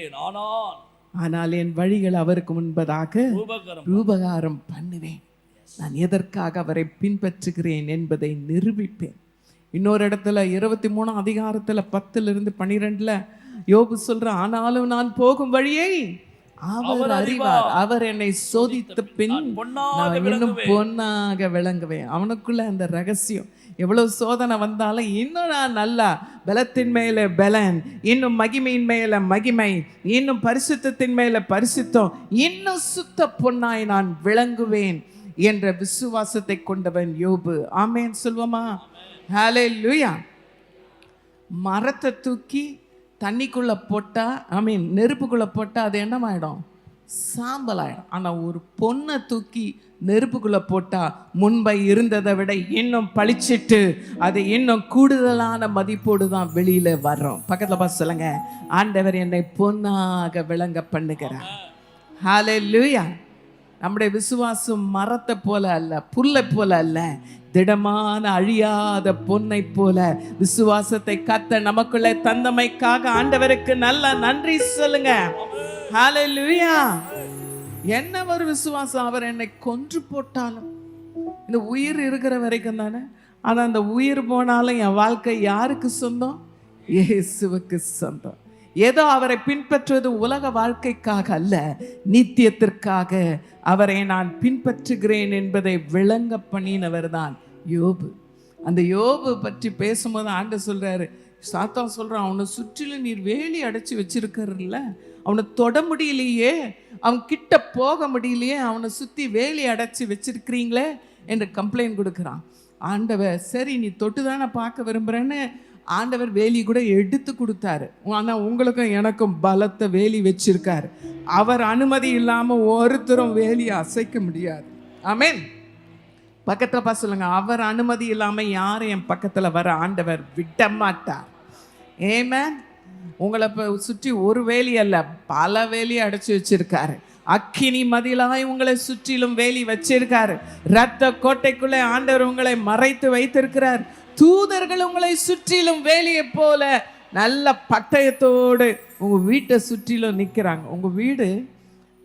S1: ஆனால் என் வழிகள் அவருக்கு முன்பதாக ரூபகாரம் பண்ணுவேன். நான் எதற்காக அவரை பின்பற்றுகிறேன் என்பதை நிரூபிப்பேன். இன்னொரு இடத்துல 23 அதிகாரத்துல 10-12 யோபு சொல்ற, ஆனாலும் நான் போகும் வழியை அவர் அறிவார், அவர் என்னை சோதித்த பின் நான் இன்னும் பொன்னாக விளங்குவேன். அவனுக்குள்ள அந்த ரகசியம், எவ்வளவு சோதனை வந்தாலும் இன்னும் நான் நல்லா பலத்தின் மேல பலன், இன்னும் மகிமையின் மேல மகிமை, இன்னும் பரிசுத்தத்தின் மேல பரிசுத்தம், இன்னும் சுத்த பொன்னாய் நான் விளங்குவேன் என்ற விசுவாசத்தை கொண்டவன் யோபு. ஆமென் சொல்வோமா? ஹல்லேலூயா. மரத்தை தூக்கி தண்ணிக்குள்ள போட்டா, நெருப்புக்குள்ள போட்டா அது என்னமாயிடும்? சாம்பல் ஆயிடும். ஆனா ஒரு பொண்ணை தூக்கி நெருப்புக்குள்ள போட்டா முன்பை இருந்ததை விட இன்னும் பளிச்சிட்டு அது இன்னும் கூடுதலான மதிப்போடு தான் வெளியில வர்றோம். பக்கத்துல பார்த்து சொல்லுங்க, ஆண்டவர் என்னை பொன்னாக விளங்க பண்ணுகிறார். ஹல்லேலூயா. நம்முடைய விசுவாசம் மரத்தை போல அல்ல, புல்லை போல அல்ல, திடமான அழியாத பொன்னை போல விசுவாசத்தை கத்த நமக்குள்ளே தந்தமைக்காக ஆண்டவருக்கு நல்ல நன்றி சொல்லுங்க. ஹல்லேலூயா. என்ன ஒரு விசுவாசம்! அவர் என்னை கொன்று போட்டாலும், இந்த உயிர் இருக்கிற வரைக்கும் தானே, ஆனா அந்த உயிர் போனாலும் என் வாழ்க்கை யாருக்கு சொந்தம்? இயேசுவுக்கு சொந்தம். ஏதோ அவரை பின்பற்றுவது உலக வாழ்க்கைக்காக அல்ல, நித்தியத்திற்காக அவரை நான் பின்பற்றுகிறேன் என்பதை விளங்க பண்ணினவர் தான் யோபு. அந்த யோபு பற்றி பேசும்போது ஆண்டவர் சொல்றாரு, சாத்தான் சொல்றான், அவனை சுற்றிலும் நீர் வேலி அடைச்சி வச்சிருக்கிறல்ல, அவனை தொட முடியலையே, அவன் கிட்ட போக முடியலையே, அவனை சுத்தி வேலி அடைச்சி வச்சிருக்கிறீங்களே என்று கம்ப்ளைண்ட் கொடுக்குறான். ஆண்டவர் சரி நீ தொட்டு தானே பார்க்க விரும்புறேன்னு ஆண்டவர் வேலி கூட எடுத்து கொடுத்தாரு. ஆனால் உங்களுக்கும் எனக்கும் பலத்த வேலி வச்சிருக்காரு. அவர் அனுமதி இல்லாமல் ஒருத்தரும் வேலியை அசைக்க முடியாது. ஆமென். பக்கத்தில் பார்த்து சொல்லுங்க, அவர் அனுமதி இல்லாமல் யாரும் என் பக்கத்தில் வர ஆண்டவர் விட மாட்டார். ஆமென். உங்களை இப்போ சுற்றி ஒரு வேலி அல்ல, பல வேலியை அடைச்சி வச்சிருக்காரு. அக்கினி மதிலாய் உங்களை சுற்றிலும் வேலி வச்சிருக்காரு. இரத்த கோட்டைக்குள்ளே ஆண்டவர் உங்களை மறைத்து வைத்திருக்கிறார். தூதர்கள் உங்களை சுற்றிலும் வேலியை போல நல்ல பட்டயத்தோடு உங்க வீட்டை சுற்றிலும் நிற்கிறாங்க. உங்க வீடு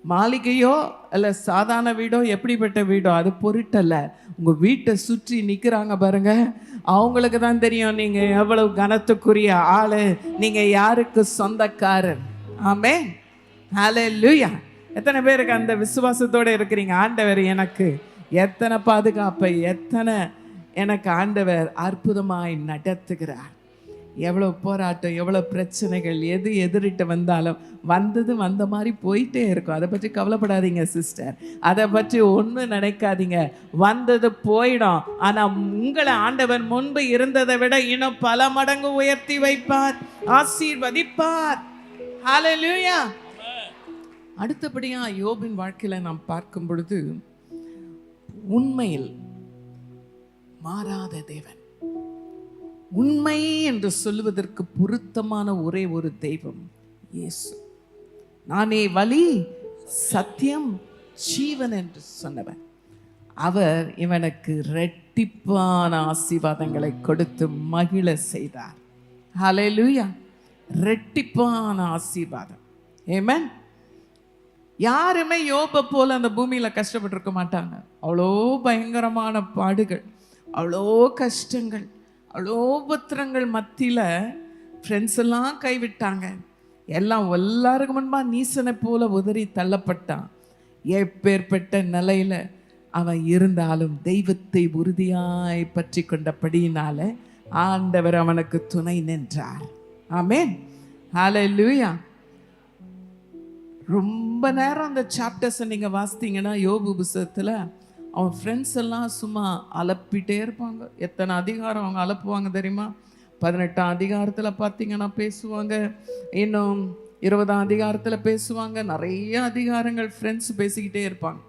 S1: மாளிகையோ அல்ல சாதாரண வீடோ, எப்படிப்பட்ட வீடோ அது பொருட்டல்ல. உங்க வீட்டை சுற்றி நிற்கிறாங்க பாருங்க, அவங்களுக்கு தான் தெரியும் நீங்க எவ்வளவு கனத்துக்குரிய ஆளு, நீங்க யாருக்கு சொந்தக்காரர். ஆமென். ஹல்லேலூயா. எத்தனை பேருக்கு அந்த விசுவாசத்தோட இருக்கிறீங்க? ஆண்டவர் எனக்கு எத்தனை பாதுகாப்பை, எத்தனை எனக்கு ஆண்டவர் அற்புதமாய் நடத்துகிறார். எவ்வளவு போராட்டம், எவ்வளவு பிரச்சனைகள், எது எதிரிட்டு வந்தாலும் வந்தது வந்த மாதிரி போயிட்டே இருக்கும். அதை பற்றி கவலைப்படாதீங்க சிஸ்டர், அதை பற்றி ஒன்றும் நினைக்காதீங்க. வந்தது போயிடும். ஆனால் உங்களை ஆண்டவர் முன்பு இருந்ததை விட இன்னும் பல மடங்கு உயர்த்தி வைப்பார், ஆசீர்வதிப்பார். ஹல்லேலூயா. அடுத்தபடியா யோபின் வாழ்க்கையில நாம் பார்க்கும் பொழுது, உண்மையில் மாறாத தேவன், உண்மை என்று சொல்லுவதற்கு பொருத்தமான ஒரே ஒரு தெய்வம் இயேசு. நானே வழி, சத்தியம், ஜீவன் என்று சொன்னவர். அவர் இவனுக்கு இரட்டிப்பான ஆசீர்வாதங்களை கொடுத்து மகிழ செய்தார். ஹல்லேலூயா. இரட்டிப்பான ஆசீர்வாதம். ஆமென். யாருமே யோபை போல அந்த பூமியில கஷ்டப்பட்டிருக்க மாட்டாங்க. அவ்வளோ பயங்கரமான பாடுகள், அவ்வளோ கஷ்டங்கள், அவ்வளோ உபத்திரங்கள் மத்தியில் ஃப்ரெண்ட்ஸ் எல்லாம் கைவிட்டாங்க. எல்லாருக்கும் முன்பாக நீசனை போல உதறி தள்ளப்பட்டான். எப்பேற்பட்ட நிலையில் அவன் இருந்தாலும் தெய்வத்தை உறுதியாய் பற்றி கொண்டபடியினால ஆண்டவர் அவனுக்கு துணை நின்றார். ஆமென். ஹல்லேலூயா. ரொம்ப நேரம் அந்த சாப்டர்ஸை நீங்கள் வாசித்தீங்கன்னா யோபு புத்தகத்தில் அவன் ஃப்ரெண்ட்ஸ் எல்லாம் சும்மா அலப்பிட்டே இருப்பாங்க. எத்தனை அதிகாரம் அவங்க அலப்புவாங்க தெரியுமா? 18ஆம் அதிகாரத்தில் பார்த்தீங்கன்னா பேசுவாங்க, இன்னும் 20ஆம் அதிகாரத்தில் பேசுவாங்க, நிறைய அதிகாரங்கள் ஃப்ரெண்ட்ஸ் பேசிக்கிட்டே இருப்பாங்க.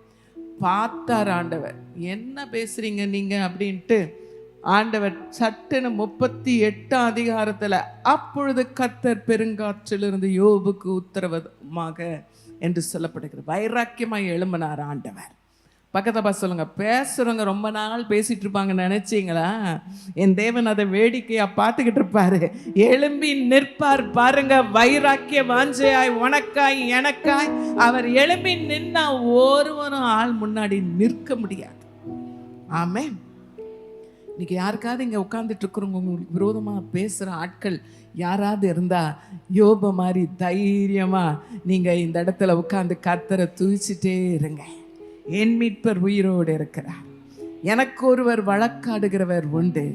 S1: பார்த்தார் ஆண்டவர், என்ன பேசுறீங்க நீங்க அப்படின்ட்டு. ஆண்டவர் சட்டுன்னு 38ஆம் அதிகாரத்தில், அப்பொழுது கர்த்தர் பெருங்காற்றிலிருந்து யோபுக்கு உத்தரவாதமாக என்று சொல்லப்படுகிறது. வைராக்கியமாக எழும்பினார் ஆண்டவர். பக்கத்தை சொல்லுங்க, பேசுறவங்க ரொம்ப நாள் பேசிட்டு இருப்பாங்க நினைச்சீங்களா? என் தேவன் அதை வேடிக்கையா பார்த்துக்கிட்டு இருப்பாரு. எழும்பி நிற்பார் பாருங்க, வைராக்கிய வாஞ்சையாய் உனக்காய் எனக்காய். அவர் எழும்பி நின்னா ஒருவரும் ஆள் முன்னாடி நிற்க முடியாது. ஆமென். இன்னைக்கு யாருக்காவது இங்க உட்கார்ந்துட்டு இருக்கிறவங்க உங்களுக்கு விரோதமா பேசுற ஆட்கள் யாராவது இருந்தா, யோபு மாதிரி தைரியமா நீங்க இந்த இடத்துல உட்கார்ந்து கர்த்தரை துதிச்சிட்டே இருங்க. என் மீட்பர் உயிரோடு இருக்கிறார், எனக்கு ஒருவர் வழக்காடுகிறவர் உண்டு,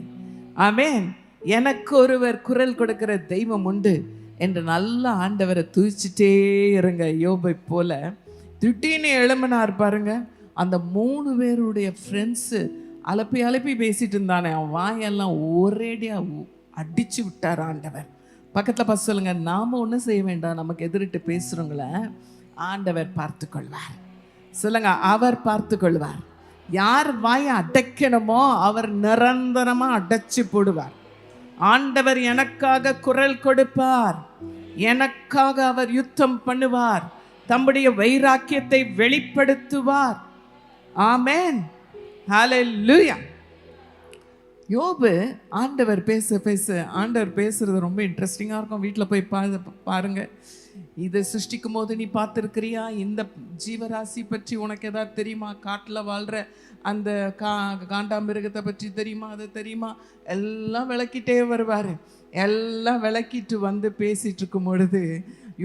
S1: ஆமென், எனக்கு ஒருவர் குரல் கொடுக்கிற தெய்வம் உண்டு என்று நல்ல ஆண்டவரை துதிச்சிட்டே இருங்க. யோபை போல திடீர்னு எழும்பினார் பாருங்க. அந்த 3 பேருடைய ஃப்ரெண்ட்ஸு அலப்பி அலப்பி பேசிட்டு இருந்தானே, அவன் வாயெல்லாம் ஒரேடியா அடிச்சு விட்டார் ஆண்டவர். பக்கத்தில் பார்த்து சொல்லுங்க, நாம ஒன்றும் செய்ய வேண்டாம், நமக்கு எதிரிட்டு பேசுறவங்கள ஆண்டவர் பார்த்து கொள்வார். சொல்லுங்க, அவர் பார்த்து கொள்வார். யார் வாயை அடைக்கணுமோ அவர் நிரந்தரமா அடைச்சு போடுவார். ஆண்டவர் எனக்காக குரல் கொடுப்பார், எனக்காக அவர் யுத்தம் பண்ணுவார், தம்முடைய வைராக்கியத்தை வெளிப்படுத்துவார். ஆமென், ஹல்லேலூயா. யோபு ஆண்டவர் பேச பேச, ஆண்டவர் பேசுறது ரொம்ப இன்ட்ரெஸ்டிங்காக இருக்கும். வீட்டில் போய் பாருங்க. இதை சிருஷ்டிக்கும் போது நீ பார்த்துருக்கிறியா? இந்த ஜீவராசி பற்றி உனக்கு ஏதாவது தெரியுமா? காட்டில் வாழ்கிற அந்த காண்டாமிருகத்தை பற்றி தெரியுமா? அது தெரியுமா? எல்லாம் விளக்கிட்டே வருவார். எல்லாம் விளக்கிட்டு வந்து பேசிட்டு இருக்கும் பொழுது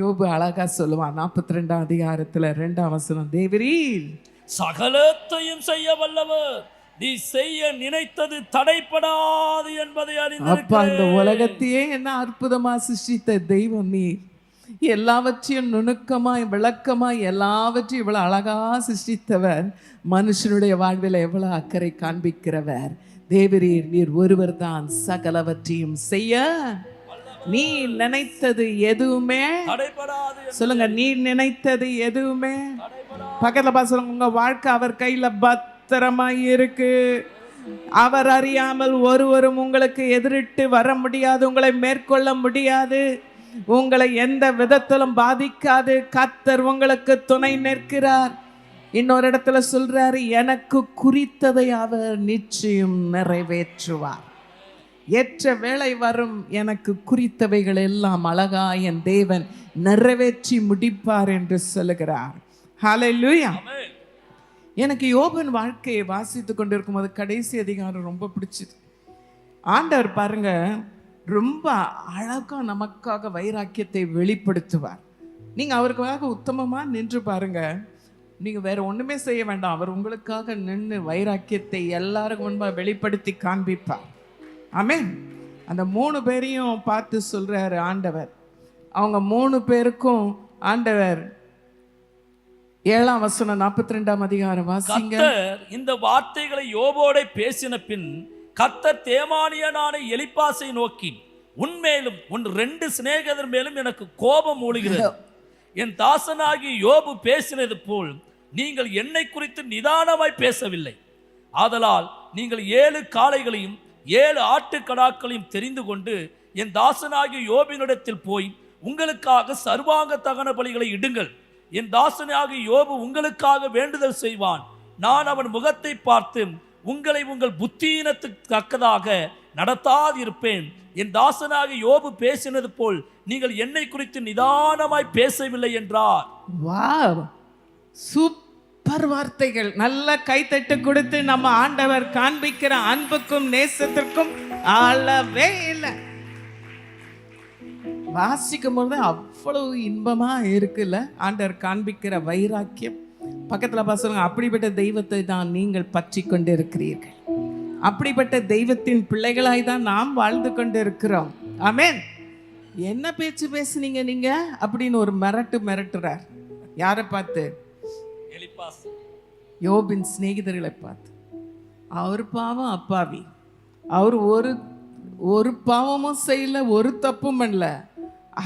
S1: யோபு அழகா சொல்லுவான். 42ஆம் அதிகாரத்தில் 2ஆம் வசனம், தேவரீர்
S2: சகலத்தையும் செய்ய வல்லவர், நீ செய்ய நினைத்தது தடைப்படாது என்பதை அறிந்திருக்கிறேன்.
S1: அப்பா, இந்த உலகத்தையே என்ன அற்புதமா சிருஷ்டித்த தெய்வம் நீ. எல்லாவற்றையும் நுணுக்கமாய் விளக்கமாய் எல்லாவற்றையும் இவ்வளவு அழகா சிருஷ்டித்தவர். மனுஷனுடைய வாழ்வில் எவ்வளவு அக்கறை காண்பிக்கிறவர். தேவரீர், நீர் ஒருவர் தான் சகலவற்றையும் செய்ய. நீ நினைத்தது எதுவுமே
S2: தடைப்படாது.
S1: சொல்லுங்க, நீ நினைத்தது எதுவுமே. பக்கத்துல பார்த்து சொல்லுங்க, உங்க வாழ்க்கை அவர் கையில பத்திரமாய் இருக்கு. அவர் அறியாமல் ஒருவரும் உங்களுக்கு எதிரிட்டு வர முடியாது, உங்களை மேற்கொள்ள முடியாது, உங்களை எந்த விதத்திலும் பாதிக்காது. கர்த்தர் உங்களுக்கு துணை நிற்கிறார். இன்னொரு இடத்துல சொல்றாரு, எனக்கு குறித்ததை அவர் நிச்சயம் நிறைவேற்றுவார். ஏற்ற வேளை வரும், எனக்கு குறித்தவைகள் எல்லாம் அழகா என் தேவன் நிறைவேற்றி முடிப்பார் என்று சொல்லுகிறார். ஹல்லேலூயா. எனக்கு யோபின் வாழ்க்கையை வாசித்து கொண்டிருக்கும் போது கடைசி அதிகாரம் ரொம்ப பிடிச்சது. ஆண்டவர் பாருங்க, ரொம்ப அழகா நமக்காக வைராக்கியத்தை வெளிப்படுத்துவார். நீங்க அவருக்காக உத்தமமா நின்று பாருங்க, நீங்க வேற ஒண்ணுமே செய்ய வேண்டாம். அவர் உங்களுக்காக நின்று வைராக்கியத்தை எல்லாருக்கும் முன்பா வெளிப்படுத்தி காண்பிப்பார். ஆமென். அந்த 3 பேரையும் பார்த்து சொல்றாரு ஆண்டவர். அவங்க 3 பேருக்கும் ஆண்டவர் 7ஆம் வசனம் 42ஆம் அதிகாரம் வாசிங்க.
S2: கர்த்தர் இந்த வார்த்தைகளை யோபோட பேசின பின் கர்த்தர் தேமானியனான எலிப்பாசை நோக்கி, உன்மேலும் உன் 2 சிநேகிதர் மேலும் எனக்கு கோபம் மூளுகிறது. என் தாசனாகி யோபு பேசினது போல் நீங்கள் என்னை குறித்து நிதானமாய் பேசவில்லை. ஆதலால் நீங்கள் 7 காளைகளையும் 7 ஆட்டுக்கடாக்களையும் தெரிந்து கொண்டு என் தாசனாகிய யோபினிடத்தில் போய் உங்களுக்காக சர்வாங்க தகன பலிகளை இடுங்கள். என் தாசனாகிய யோபு உங்களுக்காக வேண்டுதல் செய்வான். நான் அவன் முகத்தை பார்த்து உங்களை உங்கள் புத்தீனத்துக்கு தக்கதாக நடத்தாதிருப்பேன். என் தாசனாகிய யோபு பேசினது போல் நீங்கள் என்னை குறித்து நிதானமாய் பேசவில்லை என்றார்.
S1: வாவ், சூப்பர் வார்த்தைகள். நல்ல கைத்தட்டு கொடுத்து நம்ம ஆண்டவர் காண்பிக்கிற அன்புக்கும் நேசத்திற்கும் அளவே இல்லை. வாசிக்கும் போது அவ்வளவு இன்பமா இருக்குல்ல ஆண்டவர் காண்பிக்கிற வைராக்கியம். பக்கத்துல பாசுங்க, அப்படிப்பட்ட தெய்வத்தை தான் நீங்கள் பற்றி கொண்டு இருக்கிறீர்கள். அப்படிப்பட்ட தெய்வத்தின் பிள்ளைகளாய் தான் நாம் வாழ்ந்து கொண்டு இருக்கிறோம். ஆமென். என்ன பேச்சு பேசுனீங்க நீங்க அப்படின்னு ஒரு மிரட்டுறார். யாரை பார்த்து?
S2: எலிப்பாஸ்.
S1: யோபின் சிநேகிதர்களை பார்த்து, அவர் பாவம் அப்பாவி, அவர் ஒரு பாவமும் செய்யல, ஒரு தப்பும் பண்ணல,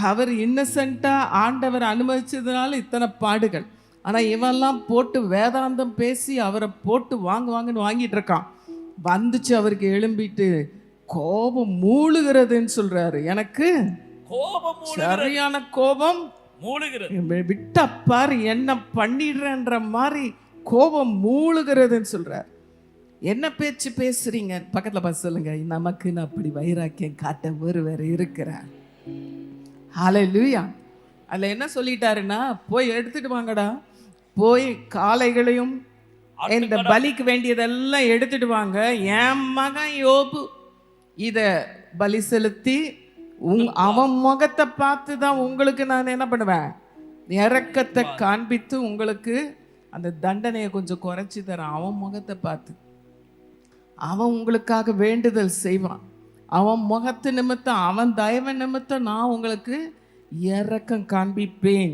S1: அவர் இன்னசென்ட்டா ஆண்டவர் அனுமதிச்சதுனால இத்தனை பாடுகள். ஆனா இவெல்லாம் போட்டு வேதாந்தம் பேசி அவரை போட்டு வாங்குன்னு வாங்கிட்டு இருக்கான். வந்துச்சு அவருக்கு எழும்பிட்டு கோபம் மூழுகிறதுன்னு சொல்றாரு. எனக்கு
S2: கோபம்
S1: சரியான கோபம்
S2: மூழுகிறது,
S1: விட்டப்பார் என்ன பண்ணிடுறன்ற மாதிரி கோபம் மூழுகிறதுன்னு சொல்றார். என்ன பேச்சு பேசுறீங்க? பக்கத்துல பார்த்து சொல்லுங்க, நமக்குன்னு அப்படி வைராக்கியம் காட்ட ஒருவர் இருக்கிறார். ஹல்லேலூயா. அதுல என்ன சொல்லிட்டாருன்னா, போய் எடுத்துட்டு வாங்கடா, போய் காளைகளையும் இந்த பலிக்கு வேண்டியதெல்லாம் எடுத்துட்டு வாங்க, என் மகன் யோபு இத பலி செலுத்தி அவன் முகத்தை பார்த்து தான் உங்களுக்கு நான் என்ன பண்ணுவேன், இரக்கத்தை காண்பித்து உங்களுக்கு அந்த தண்டனையை கொஞ்சம் குறைச்சி தரேன். அவன் முகத்தை பார்த்து அவன் உங்களுக்காக வேண்டுதல் செய்வான். அவன் முகத்து நிமித்தம், அவன் தயவு நிமித்தம் நான் உங்களுக்கு இரக்கம் காண்பிப்பேன்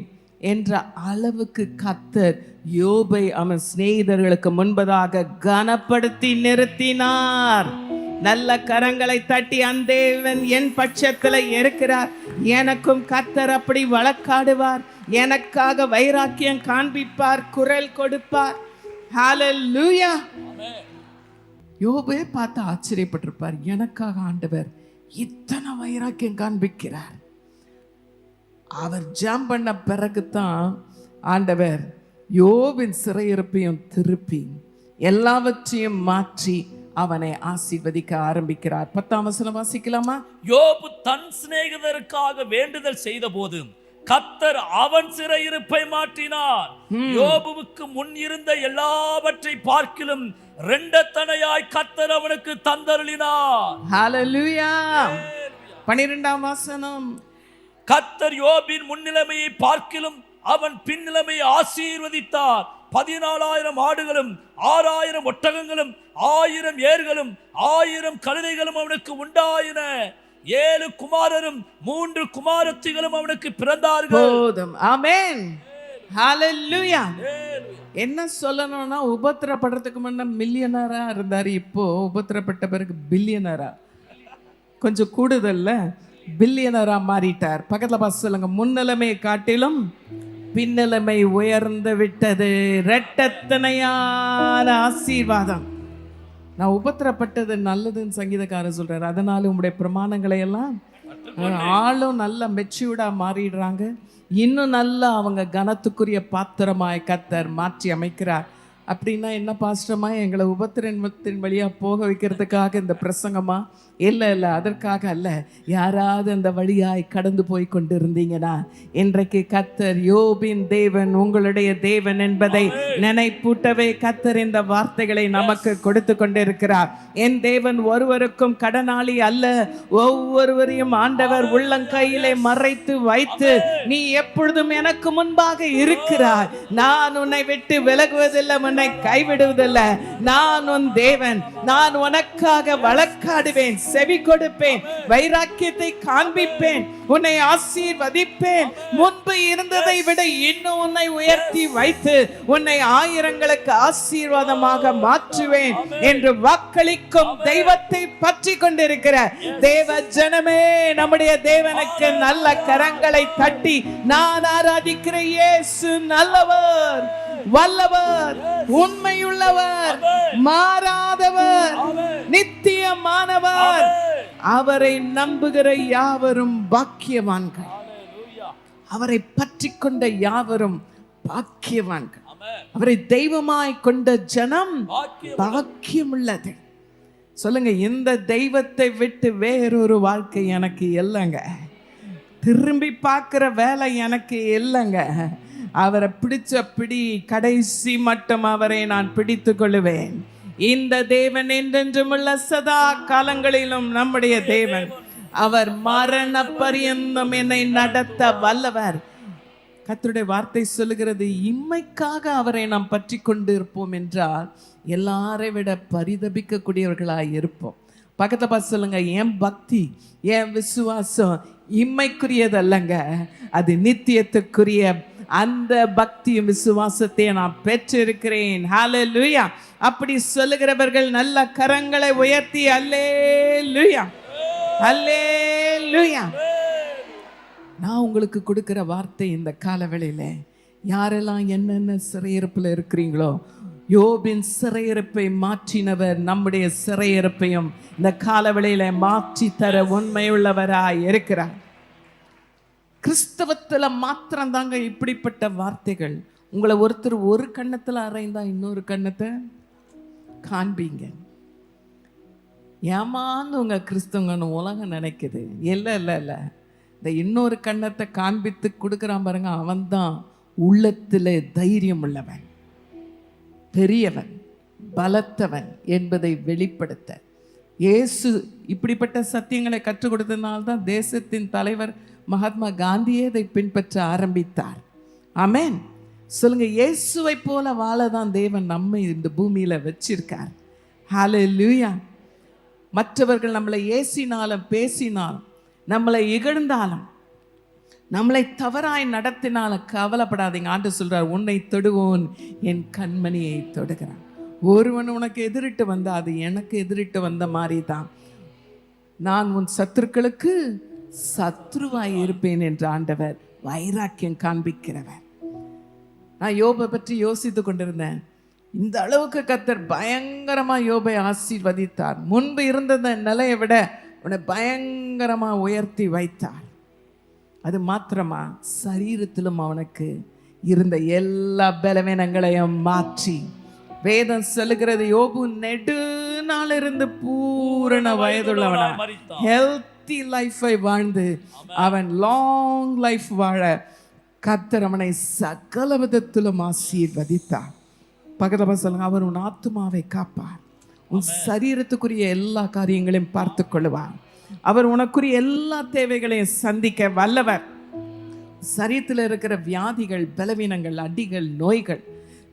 S1: என்ற அளவுக்கு கர்த்தர் யோபை அவன் சிநேகிதர்களுக்கு முன்பதாக கனப்படுத்தி நிறுத்தினார். நல்ல கரங்களை தட்டி, அந்த தேவன் என் பட்சத்துல இருக்கிறார், எனக்கும் கர்த்தர் அப்படி வழக்காடுவார், எனக்காக வைராக்கியம் காண்பிப்பார், குரல் கொடுப்பார். ஹல்லேலூயா. யோபே பார்த்து ஆச்சரியப்பட்டிருப்பார், எனக்காக ஆண்டவர் இத்தனை வைராக்கியம் காண்பிக்கிறார். அவர் ஜெபம் பண்ண பிறகுதான் ஆண்டவர் யோபின் சிறையிருப்பையும் திருப்பி எல்லாவற்றையும் மாற்றி அவனை ஆசீர்வதிக்க ஆரம்பிக்கிறார். 10ஆம் வசனம் வாசிக்கலாமா?
S2: யோபு தன் சிநேகிதருக்காக வேண்டுதல் செய்த போது கர்த்தர் அவன் சிறையிருப்பை மாற்றினார். யோபுவுக்கு முன் இருந்த எல்லாவற்றை பார்க்கிலும் இரண்டத்தனையாய் கர்த்தர் அவனுக்கு தந்தருளினார்.
S1: ஹல்லேலூயா. 12ஆம் வசனம்,
S2: கர்த்தர் யோபின் முன்னிலைமையை பார்க்கிலும் அவன் பின்னிலைமையை ஆசீர்வதித்தார். 14,000 ஆடுகளும் 6,000 ஒட்டகங்களும் 1000 ஏர்களும் 1000 கழுதைகளும் அவனுக்கு உண்டாயின. 7 குமாரரும் 3 குமாரத்திகளும் அவனுக்கு பிறந்தார்கள்.
S1: போதும். ஆமென். ஹல்லேலூயா. என்ன சொல்லணும்னா, உபத்திரப்படுறதுக்கு முன்ன மில்லியனரா இருந்தாரு, இப்போ உபத்திரப்பட்ட பிறகு பில்லியனரா, கொஞ்சம் கூடுதல்ல, பில்லியனரா மாறிட்டார். பக்கத்துல பார்த்து சொல்லுங்க, முன்னிலைமையை காட்டிலும் பின்னிலைமை உயர்ந்து விட்டது. இரட்டத்தனையான ஆசீர்வாதம். நான் உபத்திரப்பட்டது நல்லதுன்னு சங்கீதக்காரர் சொல்றாரு. அதனால உங்களுடைய பிரமாணங்களை எல்லாம் ஆளும் நல்ல மெச்சூர்டா மாறிடுறாங்க. இன்னும் நல்லா அவங்க கனத்துக்குரிய பாத்திரமாய் கர்த்தர் மாற்றி அமைக்கிறார். அப்படின்னா என்ன பாஸ்டமா, எங்களை உபத்திரத்தின் வழியா போக வைக்கிறதுக்காக இந்த பிரசங்கமா? இல்லை இல்லை, அதற்காக அல்ல. யாராவது அந்த வழியாய் கடந்து போய் கொண்டிருந்தீங்கன்னா, இன்றைக்கு கர்த்தர் யோபின் தேவன் உங்களுடைய தேவன் என்பதை நினைப்பூட்டவே கர்த்தர் இந்த வார்த்தைகளை நமக்கு கொடுத்து கொண்டிருக்கிறார். என் தேவன் ஒருவருக்கும் கடனாளி அல்ல. ஒவ்வொருவரையும் ஆண்டவர் உள்ளங்கையிலே மறைத்து வைத்து, நீ எப்பொழுதும் எனக்கு முன்பாக இருக்கிறாய், நான் உன்னை விட்டு விலகுவதில்லை, உன்னை கைவிடுவதில்லை, நான் உன் தேவன், நான் உனக்காக வழக்காடுவேன், செவி கொடுப்பேன், வைராக்கியத்தை காண்பிப்பேன், உன்னை ஆசீர்வதிப்பேன், முன்பு இருந்ததை விட இன்னும் உன்னை உயர்த்தி வைத்து உன்னை ஆயிரங்களுக்கு ஆசீர்வாதமாக மாற்றுவேன் என்று வாக்களிக்கும் தெய்வத்தை பற்றி கொண்டிருக்கிற தேவ ஜனமே, நம்முடைய தேவனுக்கு நல்ல கரங்களை தட்டி, நான் ஆராதிக்கிற இயேசு நல்லவர், வல்லவர், உண்மையுள்ளவர், மாறாதவர், நித்தியமானவர், அவரை நம்புகிற யாவரும் பாக்கியவான்கள், அவரை பற்றி கொண்ட யாவரும் பாக்கியவான்கள், அவரை தெய்வமாய் கொண்ட ஜனம் பாக்கியம் உள்ளது. சொல்லுங்க, இந்த தெய்வத்தை விட்டு வேறொரு வாழ்க்கை எனக்கு இல்லைங்க, திரும்பி பார்க்கிற வேலை எனக்கு இல்லைங்க. அவரை பிடிச்ச பிடி கடைசி மட்டும் அவரை நான் பிடித்து கொள்ளுவேன். இந்த தேவன் என்றென்றும் உள்ள சதா காலங்களிலும் நம்முடைய தேவன். அவர் மரண பரியந்தம் என்னை நடத்த வல்லவர். கர்த்தருடைய வார்த்தை சொல்லுகிறது, இம்மைக்காக அவரை நாம் பற்றி கொண்டு இருப்போம் என்றால் எல்லாரை விட பரிதபிக்க கூடியவர்களாய் இருப்போம். பக்கத்துல பார்த்து சொல்லுங்க, என் பக்தி, என் விசுவாசம் இம்மைக்குரியது அல்லங்க, அது நித்தியத்துக்குரிய அந்த பக்தியும் விசுவாசத்தையும் நான் பெற்றிருக்கிறேன். ஹல்லேலூயா. அப்படி சொல்லுகிறவர்கள் நல்ல கரங்களை உயர்த்தி அல்லேலூயா, அல்லேலூயா. நான் உங்களுக்கு கொடுக்கிற வார்த்தை இந்த காலவேளையில யாரெல்லாம் என்னென்ன சிறையிருப்புல இருக்கிறீங்களோ, யோபின் சிறையிருப்பை மாற்றினவர் நம்முடைய சிறையிருப்பையும் இந்த காலவேளையில மாற்றி தர உண்மையுள்ளவராய் இருக்கிறார். கிறிஸ்தவத்துல மாத்திரம் தாங்க இப்படிப்பட்ட வார்த்தைகள். உங்களை ஒருத்தர் ஒரு கண்ணத்துல அறைந்தா இன்னொரு கண்ணத்தை காண்பீங்க. ஏமாந்து உங்க கிறிஸ்தவங்கன்னு உலகம் நினைக்குது. இல்லை இல்லை இல்லை, இந்த இன்னொரு கண்ணத்தை காண்பித்து கொடுக்குறான் பாருங்க, அவன்தான் உள்ளத்திலே தைரியம் உள்ளவன், பெரியவன், பலத்தவன் என்பதை வெளிப்படுத்த இயேசு இப்படிப்பட்ட சத்தியங்களை கற்றுக் கொடுத்ததுனால்தான் தேசத்தின் தலைவர் மகாத்மா காந்தியே இதை பின்பற்ற ஆரம்பித்தார். ஆமென். சொல்லுங்க, இயேசுவை போல வாழதான் தேவன் நம்மை இந்த பூமியில வச்சிருக்கார். ஹல்லேலூயா. மற்றவர்கள் நம்மளை ஏசினாலும் பேசினாலும் நம்மளை இகழ்ந்தாலும் நம்மளை தவறாய் நடத்தினாலும் கவலைப்படாதீங்க. ஆண்டவர் சொல்றார், உன்னை தொடுவோன் என் கண்மணியை தொடுகிறான். ஒருவன் உனக்கு எதிரிட்டு வந்தா அது எனக்கு எதிரிட்டு வந்த மாதிரி தான். நான் உன் சத்துருக்களுக்கு சத்ருவாய் இருப்பேன் என்று ஆண்டவர் வைராக்கியம் காண்பிக்கிறவர். நான் யோபை பற்றி யோசித்து கொண்டிருந்தேன். இந்த அளவுக்கு கர்த்தர் பயங்கரமா யோபை ஆசீர்வதித்தார். முன்பு இருந்த நிலையை விட உன்னை பயங்கரமா உயர்த்தி வைத்தார். அது மாத்திரமா, சரீரத்திலும் அவனுக்கு இருந்த எல்லா பலவீனங்களையும் மாற்றி, வேதம் சொல்லுகிறது, யோபு நெடுநாள் இருந்து பூரண வயதுள்ளவனா ஹெல்த்தி லைஃபை வாழ்ந்து அவன் லாங் லைஃப் வாழ கர்த்தர் அவனை சகல விதத்திலும் ஆசீர்வதித்தார். பக்கத்துல சொல்லுங்க, அவர் உன் ஆத்துமாவை காப்பார், உன் சரீரத்துக்குரிய எல்லா காரியங்களையும் பார்த்து கொள்ளுவார். அவர் உனக்குரிய எல்லா தேவைகளையும் சந்திக்க வல்லவர். சரீரத்தில் இருக்கிற வியாதிகள், பலவீனங்கள், அடிகள், நோய்கள்,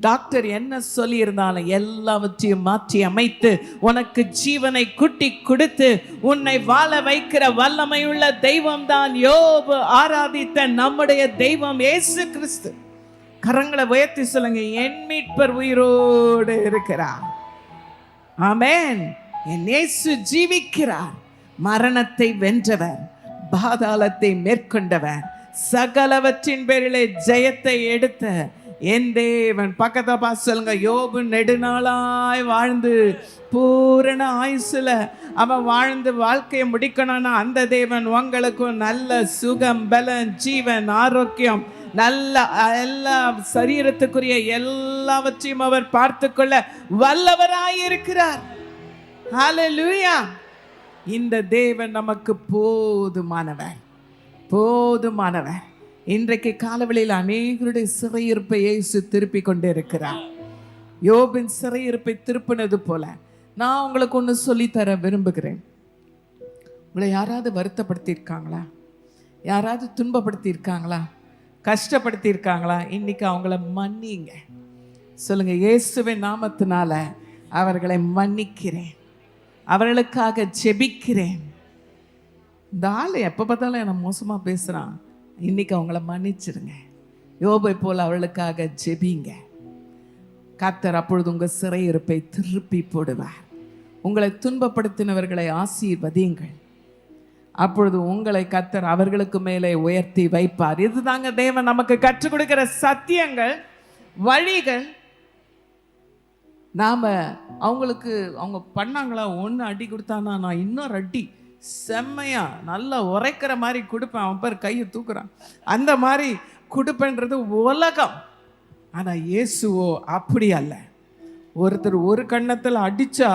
S1: டாக்டர் என்ன சொல்லி இருந்தாலும் எல்லாவற்றையும் மாற்றி அமைத்து உனக்கு ஜீவனை குட்டி கொடுத்து உன்னை வாழ வைக்கிற வல்லமையுள்ள தெய்வம் தான் யோபு ஆராதித்த நம்முடைய தெய்வம் இயேசு கிறிஸ்து. கரங்களை உயர்த்தி சொல்லுங்க, என் மீட்பர் உயிரோடு இருக்கிறார். ஆமென். என் இயேசு ஜீவிக்கிறார். மரணத்தை வென்றவர், பாதாளத்தை மேற்கொண்டவர், சகலவற்றின் பேரிலே ஜெயத்தை எடுத்த என் தேவன். பக்கத்தை பார்த்து சொல்லுங்க, யோபு நெடுநாளாய் வாழ்ந்து பூரண ஆயுசுல அவன் வாழ்ந்து வாழ்க்கையை முடிக்கணும்னா அந்த தேவன் உங்களுக்கும் நல்ல சுகம், பலன், ஜீவன், ஆரோக்கியம், நல்ல எல்லா சரீரத்துக்குரிய எல்லாவற்றையும் அவர் பார்த்து கொள்ள வல்லவராயிருக்கிறார். ஹல்லேலூயா. இந்த தேவன் நமக்கு போதுமானவர், போதுமானவர். இன்றைக்கு காலவெளியில் அநேகருடைய சிறையிருப்பை இயேசு திருப்பி கொண்டே இருக்கிறார். யோபின் சிறையிருப்பை திருப்பினது போல நான் உங்களுக்கு ஒன்று சொல்லித்தர விரும்புகிறேன். உங்களை யாராவது வருத்தப்படுத்தியிருக்காங்களா? யாராவது துன்பப்படுத்தியிருக்காங்களா? கஷ்டப்படுத்தியிருக்காங்களா? இன்னைக்கு அவங்கள மன்னிங்க. சொல்லுங்க, இயேசுவின் நாமத்தினால அவர்களை மன்னிக்கிறேன், அவர்களுக்காக ஜெபிக்கிறேன். இந்த ஆள் எப்போ பார்த்தாலும் என்னை மோசமாக பேசுகிறான், இன்னைக்கு அவங்கள மன்னிச்சிருங்க. யோபை போல் அவர்களுக்காக ஜெபிங்க. கர்த்தர் அப்பொழுது உங்கள் சிறையிருப்பை திருப்பி போடுவார். உங்களை துன்பப்படுத்தினவர்களை ஆசீர்வதியுங்கள், அப்பொழுது உங்களை கர்த்தர் அவர்களுக்கு மேலே உயர்த்தி வைப்பார். இதுதாங்க தேவன் நமக்கு கற்றுக் கொடுக்கிற சத்தியங்கள், வழிகள். நாம அவங்களுக்கு அவங்க பண்ணாங்களா, ஒன்று அடி கொடுத்தானா நான் இன்னொரு அடி செம்மையா நல்லா உரைக்கிற மாதிரி கொடுப்பேன், அவன் பேர் கையை தூக்குறான், அந்த மாதிரி கொடுப்பேன்றது உலகம். ஆனா இயேசுவோ அப்படி அல்ல. ஒருத்தர் ஒரு கண்ணத்தில் அடிச்சா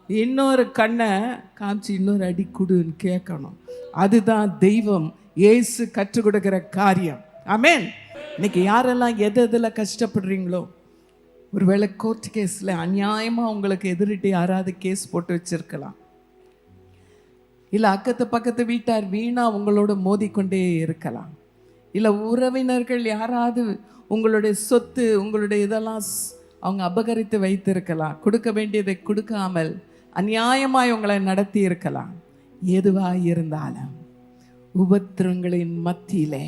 S1: இன்னொரு கண்ணை காமிச்சு இன்னொரு அடி கொடுன்னு கேட்கணும். அதுதான் தெய்வம், இயேசு கற்றுக் கொடுக்கிற காரியம். ஆமென். இன்னைக்கு யாரெல்லாம் எதில் கஷ்டப்படுறீங்களோ, ஒருவேளை கோர்ட் கேஸில் அநியாயமாக உங்களுக்கு எதிரிட்டு யாராவது கேஸ் போட்டு வச்சிருக்கலாம், இல்லை அக்கத்து பக்கத்து வீட்டார் வீணா உங்களோட மோதிக்கொண்டே இருக்கலாம், இல்லை உறவினர்கள் யாராவது உங்களுடைய சொத்து உங்களுடைய இதெல்லாம் அவங்க அபகரித்து வைத்திருக்கலாம், கொடுக்க வேண்டியதை கொடுக்காமல் அநியாயமாய் உங்களை நடத்தி இருக்கலாம். எதுவாக இருந்தாலும் உபத்திரங்களின் மத்தியிலே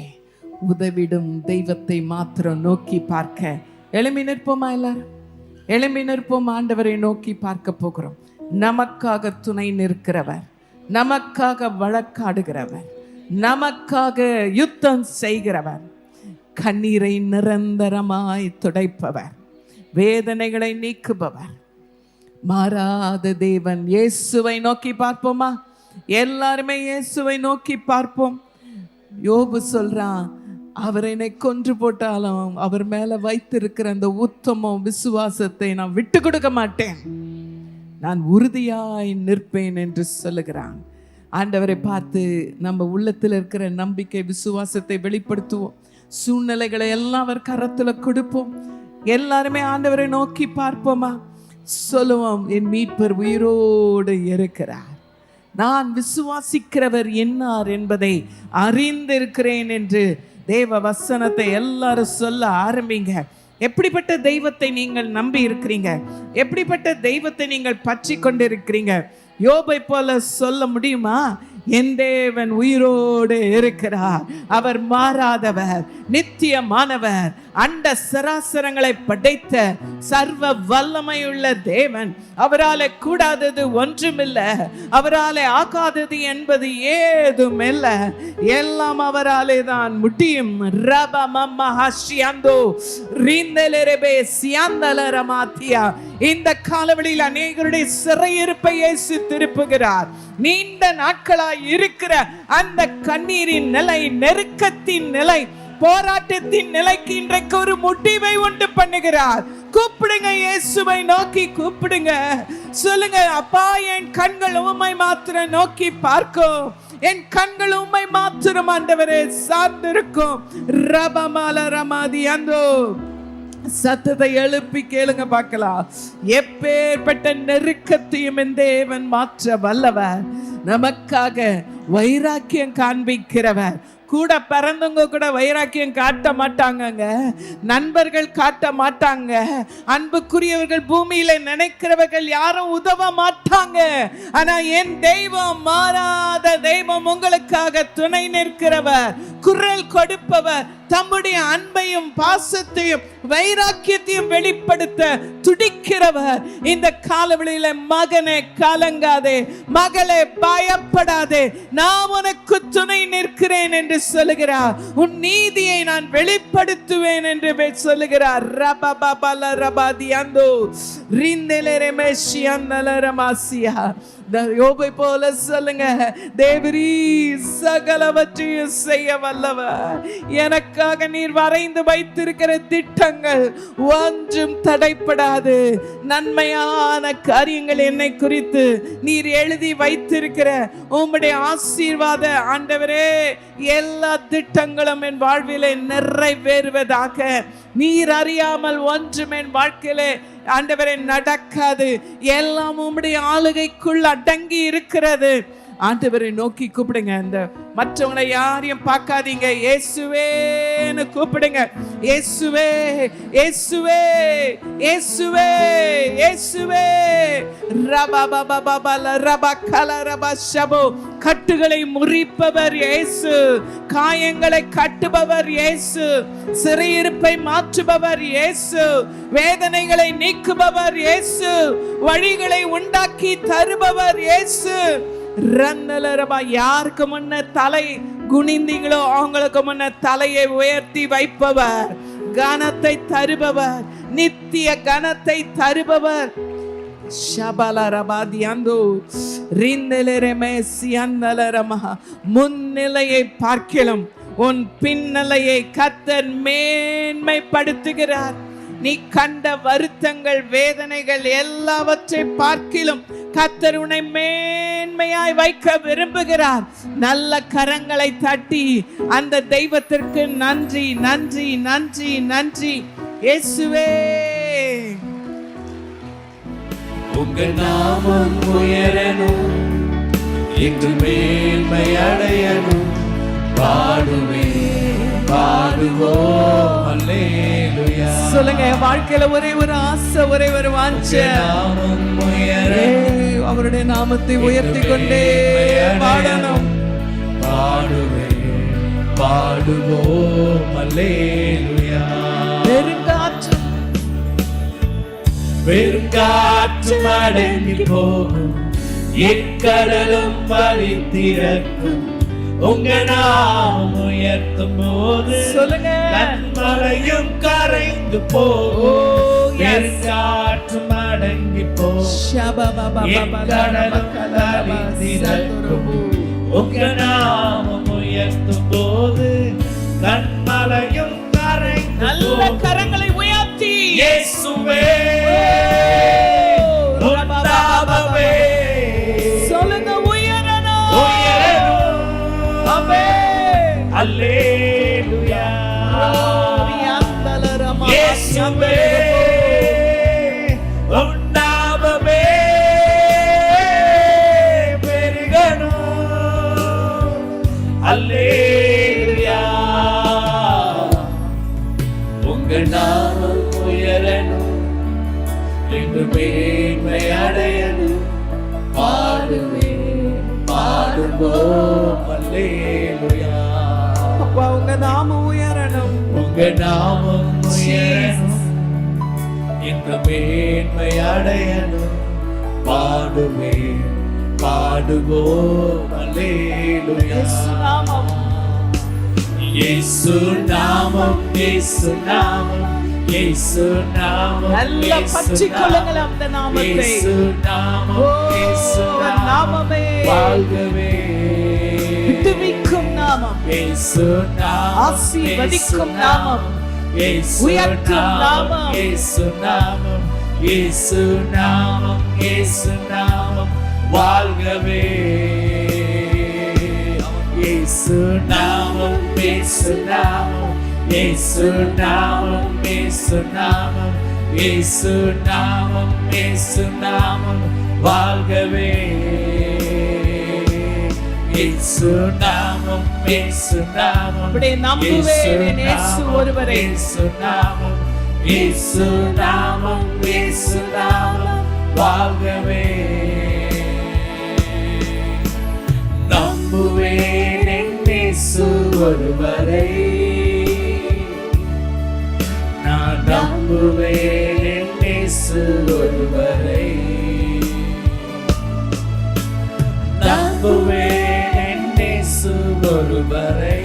S1: உதவிடும் தெய்வத்தை மாத்திரம் நோக்கி பார்க்க எழும்பி நிற்போமா? எல்லாரும் எழும்பி நிற்போம். ஆண்டவரை நோக்கி பார்க்க போகிறோம். நமக்காக துணை நிற்கிறவர், நமக்காக வழக்காடுகிறவர், நமக்காக யுத்தம் செய்கிறவர், கண்ணீரை நிரந்தரமாய் துடைப்பவர், வேதனைகளை நீக்குபவர், மாறாத தேவன். இயேசுவை நோக்கி பார்ப்போமா? எல்லாருமே இயேசுவை நோக்கி பார்ப்போம். யோபு சொல்றான், அவர் என்னை கொன்று போட்டாலும் அவர் மேல வைத்திருக்கிற அந்த உத்தமம் விசுவாசத்தை நான் விட்டு கொடுக்க மாட்டேன், நான் உறுதியாய் நிற்பேன் என்று சொல்லுகிறான். ஆண்டவரை பார்த்து நம்ம உள்ளத்தில் இருக்கிற நம்பிக்கை விசுவாசத்தை வெளிப்படுத்துவோம். சூழ்நிலைகளை எல்லாம் அவர் கரத்துல கொடுப்போம். எல்லாருமே ஆண்டவரை நோக்கி பார்ப்போமா? சொல்லுவோம், என் மீட்பர் உயிரோடு இருக்கிறார், நான் விசுவாசிக்கிறவர் என்னார் என்பதை அறிந்திருக்கிறேன் என்று தேவ வசனத்தை எல்லாரும் சொல்ல ஆரம்பிங்க. எப்படிப்பட்ட தெய்வத்தை நீங்கள் நம்பி இருக்கிறீங்க? எப்படிப்பட்ட தெய்வத்தை நீங்கள் பற்றி கொண்டிருக்கிறீங்க? யோபை போல சொல்ல முடியுமா? என் தேவன் உயிரோடு இருக்கிறார், அவர் மாறாதவர், நித்தியமானவர், அண்ட சராசரங்களை படைத்த சர்வ வல்லமையுள்ள தேவன். அவராலே கூடாதது ஒன்றுமில்லை, அவராலே ஆகாதது என்பது ஏதும் இல்லை, எல்லாம் அவராலே தான் முடியும். இந்த காலவெளியில் அநேகருடைய சிறையிருப்பை இயேசு திருப்புகிறார். நீண்ட நாட்களாய் இருக்கிற அந்த கண்ணீரின் நிலை, நெருக்கத்தின் நிலை, போராட்டத்தின் நிலைக்கு இன்றைக்கு ஒரு முடிவை உண்டு பண்ணுகிறார். கூப்பிடுங்க, இயேசுவை நோக்கி கூப்பிடுங்க. சொல்லுங்க, அப்பா என் கண்கள் உம்மை மாத்திரம் நோக்கி பார்க்கும், என் கண்கள் உம்மை மாத்திரம் ஆண்டவரே சார்ந்திருக்கும். ரபமால ரமாதி அந்தோ சத்தத்தை எழுப்பி கேளுங்க பார்க்கலாம். எப்பேற்பட்ட நெருக்கத்தையும் என் தேவன் மாற்ற வல்லவர், நமக்காக வைராக்கியம் காண்பிக்கிறவர். கூட பிறந்தவங்க கூட வைராக்கியம் காட்ட மாட்டாங்க, நண்பர்கள் காட்ட மாட்டாங்க, அன்புக்குரியவர்கள் பூமியில நினைக்கிறவர்கள் யாரும் உதவ மாட்டாங்க. ஆனா என் தெய்வம் மாறாத தெய்வம், உங்களுக்காக துணை நிற்கிறவர், குரல் கொடுப்பவர், தம்முடைய அன்பையும் பாசத்தையும் வைராக்கியத்தையும் வெளிப்படுத்த துடிக்கிறவர். இந்த காலவெளியில மகனே கலங்காதே, மகளே பயப்படாதே, நான் உனக்கு துணை நிற்கிறேன் என்று சொல்லுகிறார். உன் நீதியை நான் வெளிப்படுத்துவேன் என்று சொல்லுகிறார். ரபபபல ரபாதி அந்தோ ரிந்தெலெ மெஷி அந்தல ரமாசியா. யோபை போல சொல்லுங்க, தேவரீ சகலவற்றையும் செய்ய வல்லவர், எனக்காக நீர் வரைந்து வைத்திருக்கிற திட்டங்கள் ஒன்றும் தடைப்படாது. நன்மையான காரியங்கள் என்னை குறித்து நீர் எழுதி வைத்திருக்கிற உம்முடைய ஆசீர்வாத ஆண்டவரே, எல்லா திட்டங்களும் என் வாழ்விலே நிறைவேறுவதாக. நீர் அறியாமல் ஒன்றும் என் வாழ்க்கையிலே ஆண்டவரே நடக்காது, எல்லாம் உம்முடைய ஆளுகைக்குள் அடங்கி இருக்கிறது. ஆண்டவரை நோக்கி கூப்பிடுங்க. இந்த மற்றவங்களை யாரையும் பார்க்காதீங்க, இயேசுவேன்னு கூப்பிடுங்க. இயேசுவே இயேசுவே இயேசுவே இயேசுவே. ரபபபபல ரபகல ரபஷபோ. கட்டுகளை முறிப்பவர் இயேசு, காயங்களை கட்டுபவர் இயேசு, சிறையிருப்பை மாற்றுபவர் இயேசு, வேதனைகளை நீக்குபவர் இயேசு, வழிகளை உண்டாக்கி தருபவர் இயேசு. ரன்னலரபா. யாருக்கு முன்ன தலை குனிந்தீங்களோ அவங்களுக்கு முன்ன தலையை உயர்த்தி வைப்பவர், கனத்தை தருபவர், நித்திய கனத்தை தருபவர். முன்னிலையை பார்க்கிலும் உன் பின்னலையை கர்த்தர் மேன்மைப்படுத்துகிறார். நீ கண்ட வருத்தங்கள், வேதனைகள் எல்லாவற்றை பார்க்கிலும் கர்த்தர் உன்னை மேன்மையாய் வைக்க விரும்புகிறார். நல்ல கரங்களை தட்டி அந்த தெய்வத்திற்கு நன்றி நன்றி நன்றி நன்றி. இயேசுவே
S3: உங்க நாமம் உயரணும், எங்கு மேன்மை அடையணும், பாடுவேன் பாடுவோம் அல்லேலூயா.
S1: சொல்லுங்க, வாழ்க்கையில ஒரே ஒரு ஆசை, ஒரே ஒரு வாஞ்சை,
S3: நாமம் உயரணும்,
S1: அவருடைய நாமத்தை உயர்த்தி கொண்டே பாடணும்.
S3: பாடுவேன் பாடுவோம் அல்லேலூயா. பெருங்காற்றும் அடங்கி போகும், எக்கடலும் வழி திறக்கும். உங்க நாமம் உயர்த்தும் போது கன்மலையும் கரைந்து போகும். பெருங்காற்றும் அடங்கி போகும், எக்கடலும் வழி திறக்கும். உங்க நாமம் உயர்த்தும் போது கன்மலையும் கரைந்து
S1: நல்ல கரங்களை உயர்த்தி
S3: இயேசுவே உன்னாமமே
S1: சொல்லுங்க, உயரணும்.
S3: ஆமென் அல்லேலூயா. இயேசுவே உன்னாமமே பெருகணும். அல்லேலூயா. உங்க நாமம் உயரணும், என்று மேன்மை அடையணும். பாடுவோம் அல்லேலூயா.
S1: அப்பா, உங்க நாமம் உயரணும்.
S3: உங்க நாமம் உயரணும், என்று மேன்மை அடையணும். பாடுவோம் அல்லேலூயா. இயேசு நாமம், இயேசு நாமம், இயேசு நாமம்.
S1: நல்ல பற்றிக்கொள்ளுங்கள் அந்த நாமத்தை.
S3: இயேசு நாமம், இயேசு
S1: நாமமே
S3: வாழ்கவே.
S1: விடுவிக்கும் நாமம்,
S3: இயேசு நாமம்,
S1: ஆசீர்வதிக்கும் நாமம்,
S3: இயேசு
S1: உயர்த்தும் நாமம்.
S3: இயேசு நாமம், இயேசு நாமம், இயேசு நாமம் வாழ்கவே. இயேசு நாமம், இயேசு நாமம், இயேசு நாமம், இயேசு நாமம், இயேசு நாமம், இயேசு நாமம் வாழ்கவே. இயேசு நாமம், இயேசு நாமம்,
S1: அப்படியே நம்புவேன் இயேசு ஒருவரே.
S3: இயேசு நாமம், இயேசு நாமம், இயேசு நாமம் வாழ்கவே. நம்புவேன் என் இயேசு ஒருவரை, நான் நம்புவேன் என் இயேசு ஒருவரை. நம்புவேன் என் இயேசு ஒருவரை,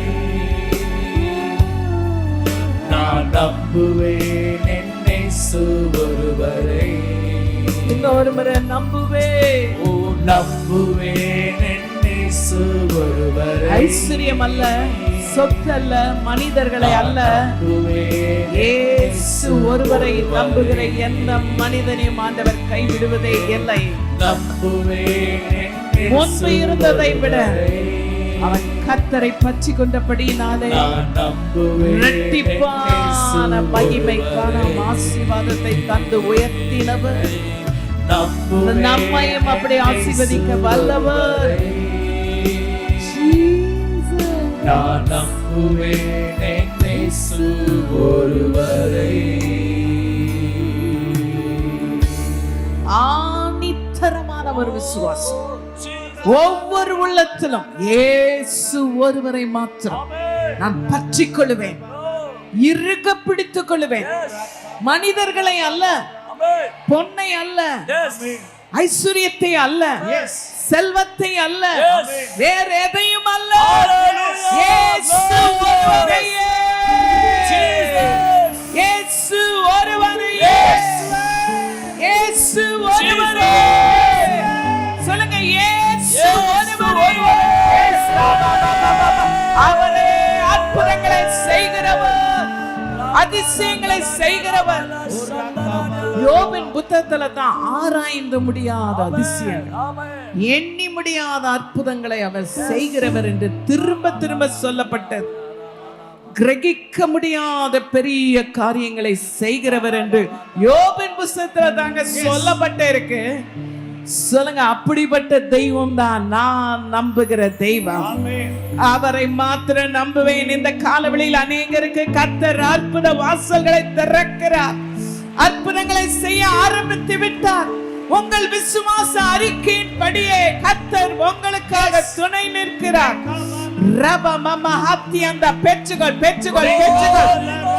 S3: நான் நம்புவேன் என் இயேசு ஒருவரை.
S1: இன்னொரு முறை நம்புவேன்.
S3: ஓ நம்புவேன் என் இயேசு ஒருவரை.
S1: ஐஸ்வர்யம் அல்ல, சொத்தல்ல, மனிதர்களை அல்ல, இயேசு ஒருவரை நம்புகிற எந்த மனிதனையும் ஆண்டவர் கைவிடுவதே இல்லை.
S3: நம்புவேன்
S1: முன்பு இருந்ததை விட அவன் கர்த்தரை பற்றி கொண்டபடியினாலே இரட்டிப்பான மகிமைக்கான ஆசீர்வாதத்தை தந்து உயர்த்தினவர். நம்மையும் அப்படி ஆசீர்வதிக்க வல்லவர்.
S3: நான் நம்புவேன் என் இயேசு ஒருவரை.
S1: ஆணித்தரமான ஒரு விசுவாசம் ஒவ்வொரு உள்ளத்திலும் இயேசு ஒருவரை மாத்திரம் நான் பற்றிக் கொள்ளுவேன், இறுக பிடித்துக் கொள்ளுவேன். மனிதர்களை அல்ல, பொன்னை அல்ல, ஐஸ்வர்யத்தை அல்ல, செல்வத்தை அல்ல, வேற எதையும் அல்ல, இயேசு ஒருவரையே. இயேசு ஒருவரையே. இயேசு ஒருவரே. சொல்லுங்க, இயேசு ஒருவரே. அவரே அற்புதங்களை செய்கிறவர், அதிசயங்களை செய்கிறவர். யோபின் புத்தகத்துல தான் ஆராய்ந்து முடியாத அதிசயம், எண்ணி முடியாத அற்புதங்களை அவர் செய்கிறவர் என்று திரும்ப திரும்ப சொல்லப்பட்டது. கிரகிக்க முடியாத பெரிய காரியங்களை செய்கிறவர் என்று யோபின் புத்தகத்துல தாங்க சொல்லப்பட்ட இருக்கு. சொல்லுங்க, அப்படிப்பட்ட தெய்வம் தான் நான் நம்புகிற தெய்வம். அவரை மாத்திரம் நம்புவேன். இந்த காலவெளியில் அநேகருக்கு கர்த்தர் அற்புத வாசல்களை திறக்கிறார், அற்புதங்களை செய்ய ஆரம்பித்து விட்டார். உங்கள் விசுவாச அறிக்கையின் படியே கர்த்தர் உங்களுக்காக துணை நிற்கிறார். ரப மம ஹத்தி அந்த பெற்றுகள்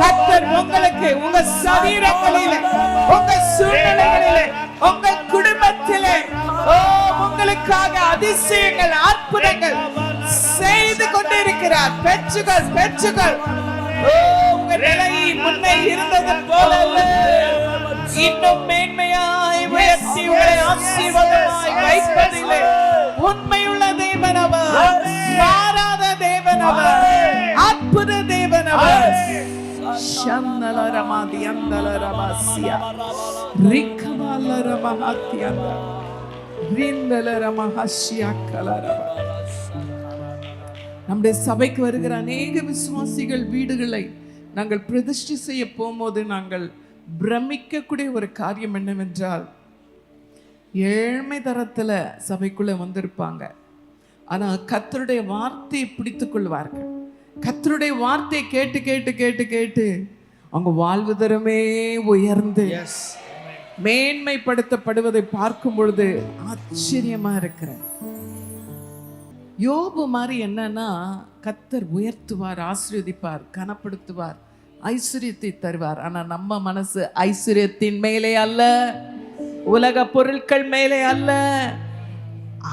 S1: கர்த்தர் உங்களுக்கு உங்க சரீரங்களிலே, உங்க சூழ்நிலைகளிலே, உங்க குடும்பத்திலே உங்களுக்காக அதிசயங்கள் அற்புதங்கள் செய்து கொண்டிருக்கிறார். பெற்றுகள் உங்க நிலை முன்னே இருந்தது போல இன்னும் மேன்மையாய் உயர்த்தி உங்களை ஆசீர்வாதமாய் வைப்பதிலே உண்மையுள்ள தேவன் அவர், மாறாத தேவன் அவர், அற்புத தேவன் அவர். ஷந்தலரமாதி அந்தலரமாசியா ரிக்கமலரமஹத்யந்த ரிந்தலரமஹஷ்யா கலரவ. நம்முடைய சபைக்கு வருகிற அநேக விசுவாசிகள் வீடுகளை நாங்கள் பிரதிஷ்டை செய்ய போகும்போது நாங்கள் பிரமிக்கக்கூடிய ஒரு காரியம் என்னவென்றால், ஏழ்மை தரத்துல சபைக்குள்ள வந்திருப்பாங்க. ஆனா கர்த்தருடைய வார்த்தையை பிடித்துக் கொள்வார்கள். கர்த்தருடைய வார்த்தையை கேட்டு கேட்டு கேட்டு கேட்டு அவங்க வாழ்வுதரமே உயர்ந்து மேன்மைப்படுத்தப்படுவதை பார்க்கும் பொழுது ஆச்சரியமா இருக்கிற. யோபு மாதிரி என்னன்னா, கர்த்தர் உயர்த்துவார், ஆசீர்வதிப்பார், கனப்படுத்துவார், ஐஸ்வர்யத்தை தருவார். ஆனா நம்ம மனசு ஐஸ்வர்யத்தின் மேலே அல்ல, உலக பொருட்கள் மேலே அல்ல,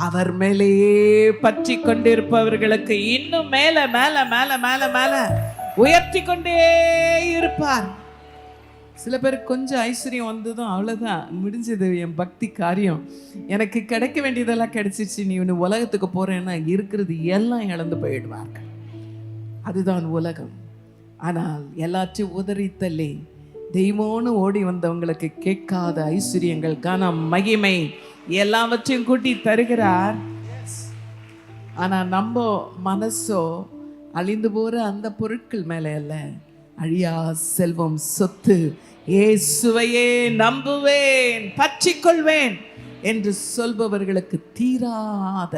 S1: அவர் மேலேயே பற்றி கொண்டிருப்பவர்களுக்கு இன்னும் மேல மேல மேல மேல மேல உயர்த்தி கொண்டே இருப்பார். சில பேருக்கு கொஞ்சம் ஐஸ்வர்யம் வந்ததும் அவ்வளவுதான், முடிஞ்சது என் பக்தி காரியம், எனக்கு கிடைக்க வேண்டியதெல்லாம் கிடைச்சிச்சு, நீ இன்னும் உலகத்துக்கு போறேன்னா இருக்கிறது எல்லாம் இழந்து போயிடுவார்கள். அதுதான் உலகம். ஆனால் எல்லாத்தையும் உதறி தள்ளி தெய்வம்னு ஓடி வந்தவங்களுக்கு கேட்காத ஐஸ்வர்யங்கள், கனம், மகிமை எல்லாவற்றையும் கூட்டி தருகிறார். ஆனா நம்ம மனசோ அழிந்து போற அந்த பொருட்கள் மேலே அல்ல, அழியா செல்வம், சொத்து, இயேசுவையே நம்புவேன், பற்றிக்கொள்வேன் என்று சொல்பவர்களுக்கு தீராத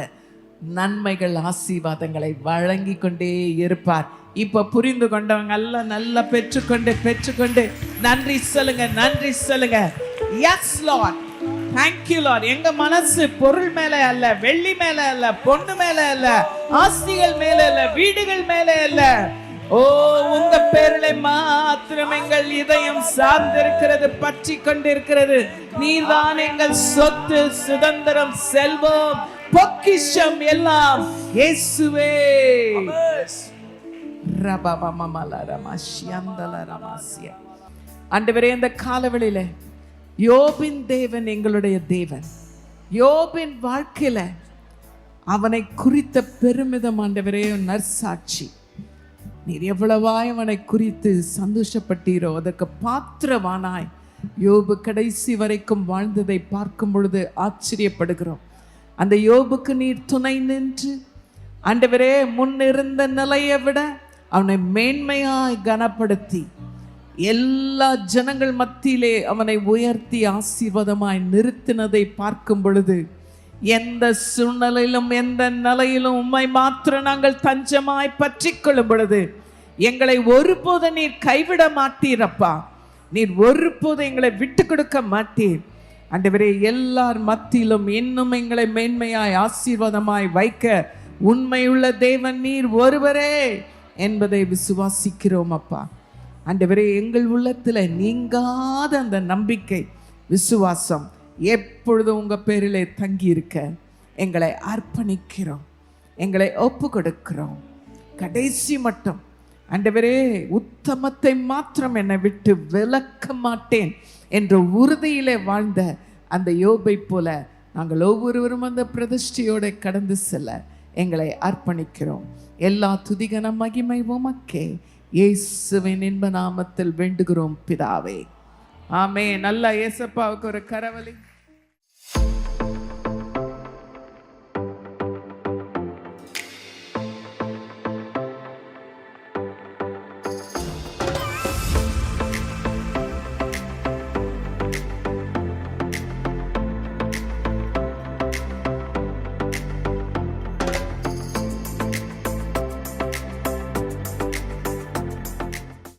S1: நன்மைகள், ஆசீர்வாதங்களை வழங்கி கொண்டே இருப்பார். இப்ப புரிந்து கொண்டவங்க எல்லாம் நல்லா பெற்றுக்கொண்டு நன்றி சொல்லுங்க. Yes Lord, thank you Lord. எங்க மனசு பொருள் மேல அல்ல, வெள்ளி மேல அல்ல, பொண்ணு மேல அல்ல, ஆஸ்திகள் மேல அல்ல, வீடுகள் மேல அல்ல, உங்க பேரிலே மாத்திரம் எங்கள் இதயம் சார்ந்திருக்கிறது, பற்றி கொண்டிருக்கிறது. நீதான் எங்கள் சொத்து, சுதந்திரம், செல்வம், பொக்கிஷம் எல்லாம் இயேசுவே. ஆண்டவரே, இந்த காலவெளியில யோபின் தேவன் எங்களுடைய தேவன். யோபின் வாழ்க்கையில அவனை குறித்த பெருமிதம் ஆண்டவரே நற்சாட்சி. நீர் எவ்வளவாய் அவனை குறித்து சந்தோஷப்பட்டீரோ அதற்கு பாத்திரவானாய் யோபு கடைசி வரைக்கும் வாழ்ந்ததை பார்க்கும் பொழுது ஆச்சரியப்படுகிறோம். அந்த யோபுக்கு நீர் துணை நின்று ஆண்டவரே முன்னிருந்த நிலையை விட அவனை மேன்மையாய் கனப்படுத்தி எல்லா ஜனங்கள் மத்தியிலே அவனை உயர்த்தி ஆசீர்வாதமாய் நிறுத்தினதை பார்க்கும் பொழுது, எந்த சூழ்நிலையிலும் எந்த நிலையிலும் உம்மை மாத்திரம் நாங்கள் தஞ்சமாய் பற்றி கொள்ளும் பொழுது எங்களை ஒருபோது நீர் கைவிட மாட்டீரப்பா. நீர் ஒருபோது எங்களை விட்டு கொடுக்க மாட்டீர். ஆண்டவரே, எல்லார் மத்தியிலும் இன்னும் எங்களை மேன்மையாய் ஆசீர்வாதமாய் வைக்க உண்மையுள்ள தேவன் நீர் ஒருவரே என்பதை விசுவாசிக்கிறோம் அப்பா. ஆண்டவரே, எங்கள் உள்ளத்துல நீங்காத அந்த நம்பிக்கை, விசுவாசம் எப்பொழுதும் உங்க பேரிலே தங்கி இருக்க எங்களை அர்ப்பணிக்கிறோம், எங்களை ஒப்பு கொடுக்கிறோம். கடைசி மட்டும் ஆண்டவரே, உத்தமத்தை மாத்திரம் என்னை விட்டு விலக்க மாட்டேன் என்ற உறுதியிலே வாழ்ந்த அந்த யோபை போல நாங்கள் ஒவ்வொருவரும் அந்த பிரதிஷ்டையோட கடந்து செல்ல எங்களை அர்ப்பணிக்கிறோம். எல்லா துதிகன மகிமை உமக்கே, இயேசுவின் இன்ப நாமத்தில் வேண்டுகிறோம் பிதாவே, ஆமென். நல்ல இயேசப்பாவுக்கு ஒரு கரவலி.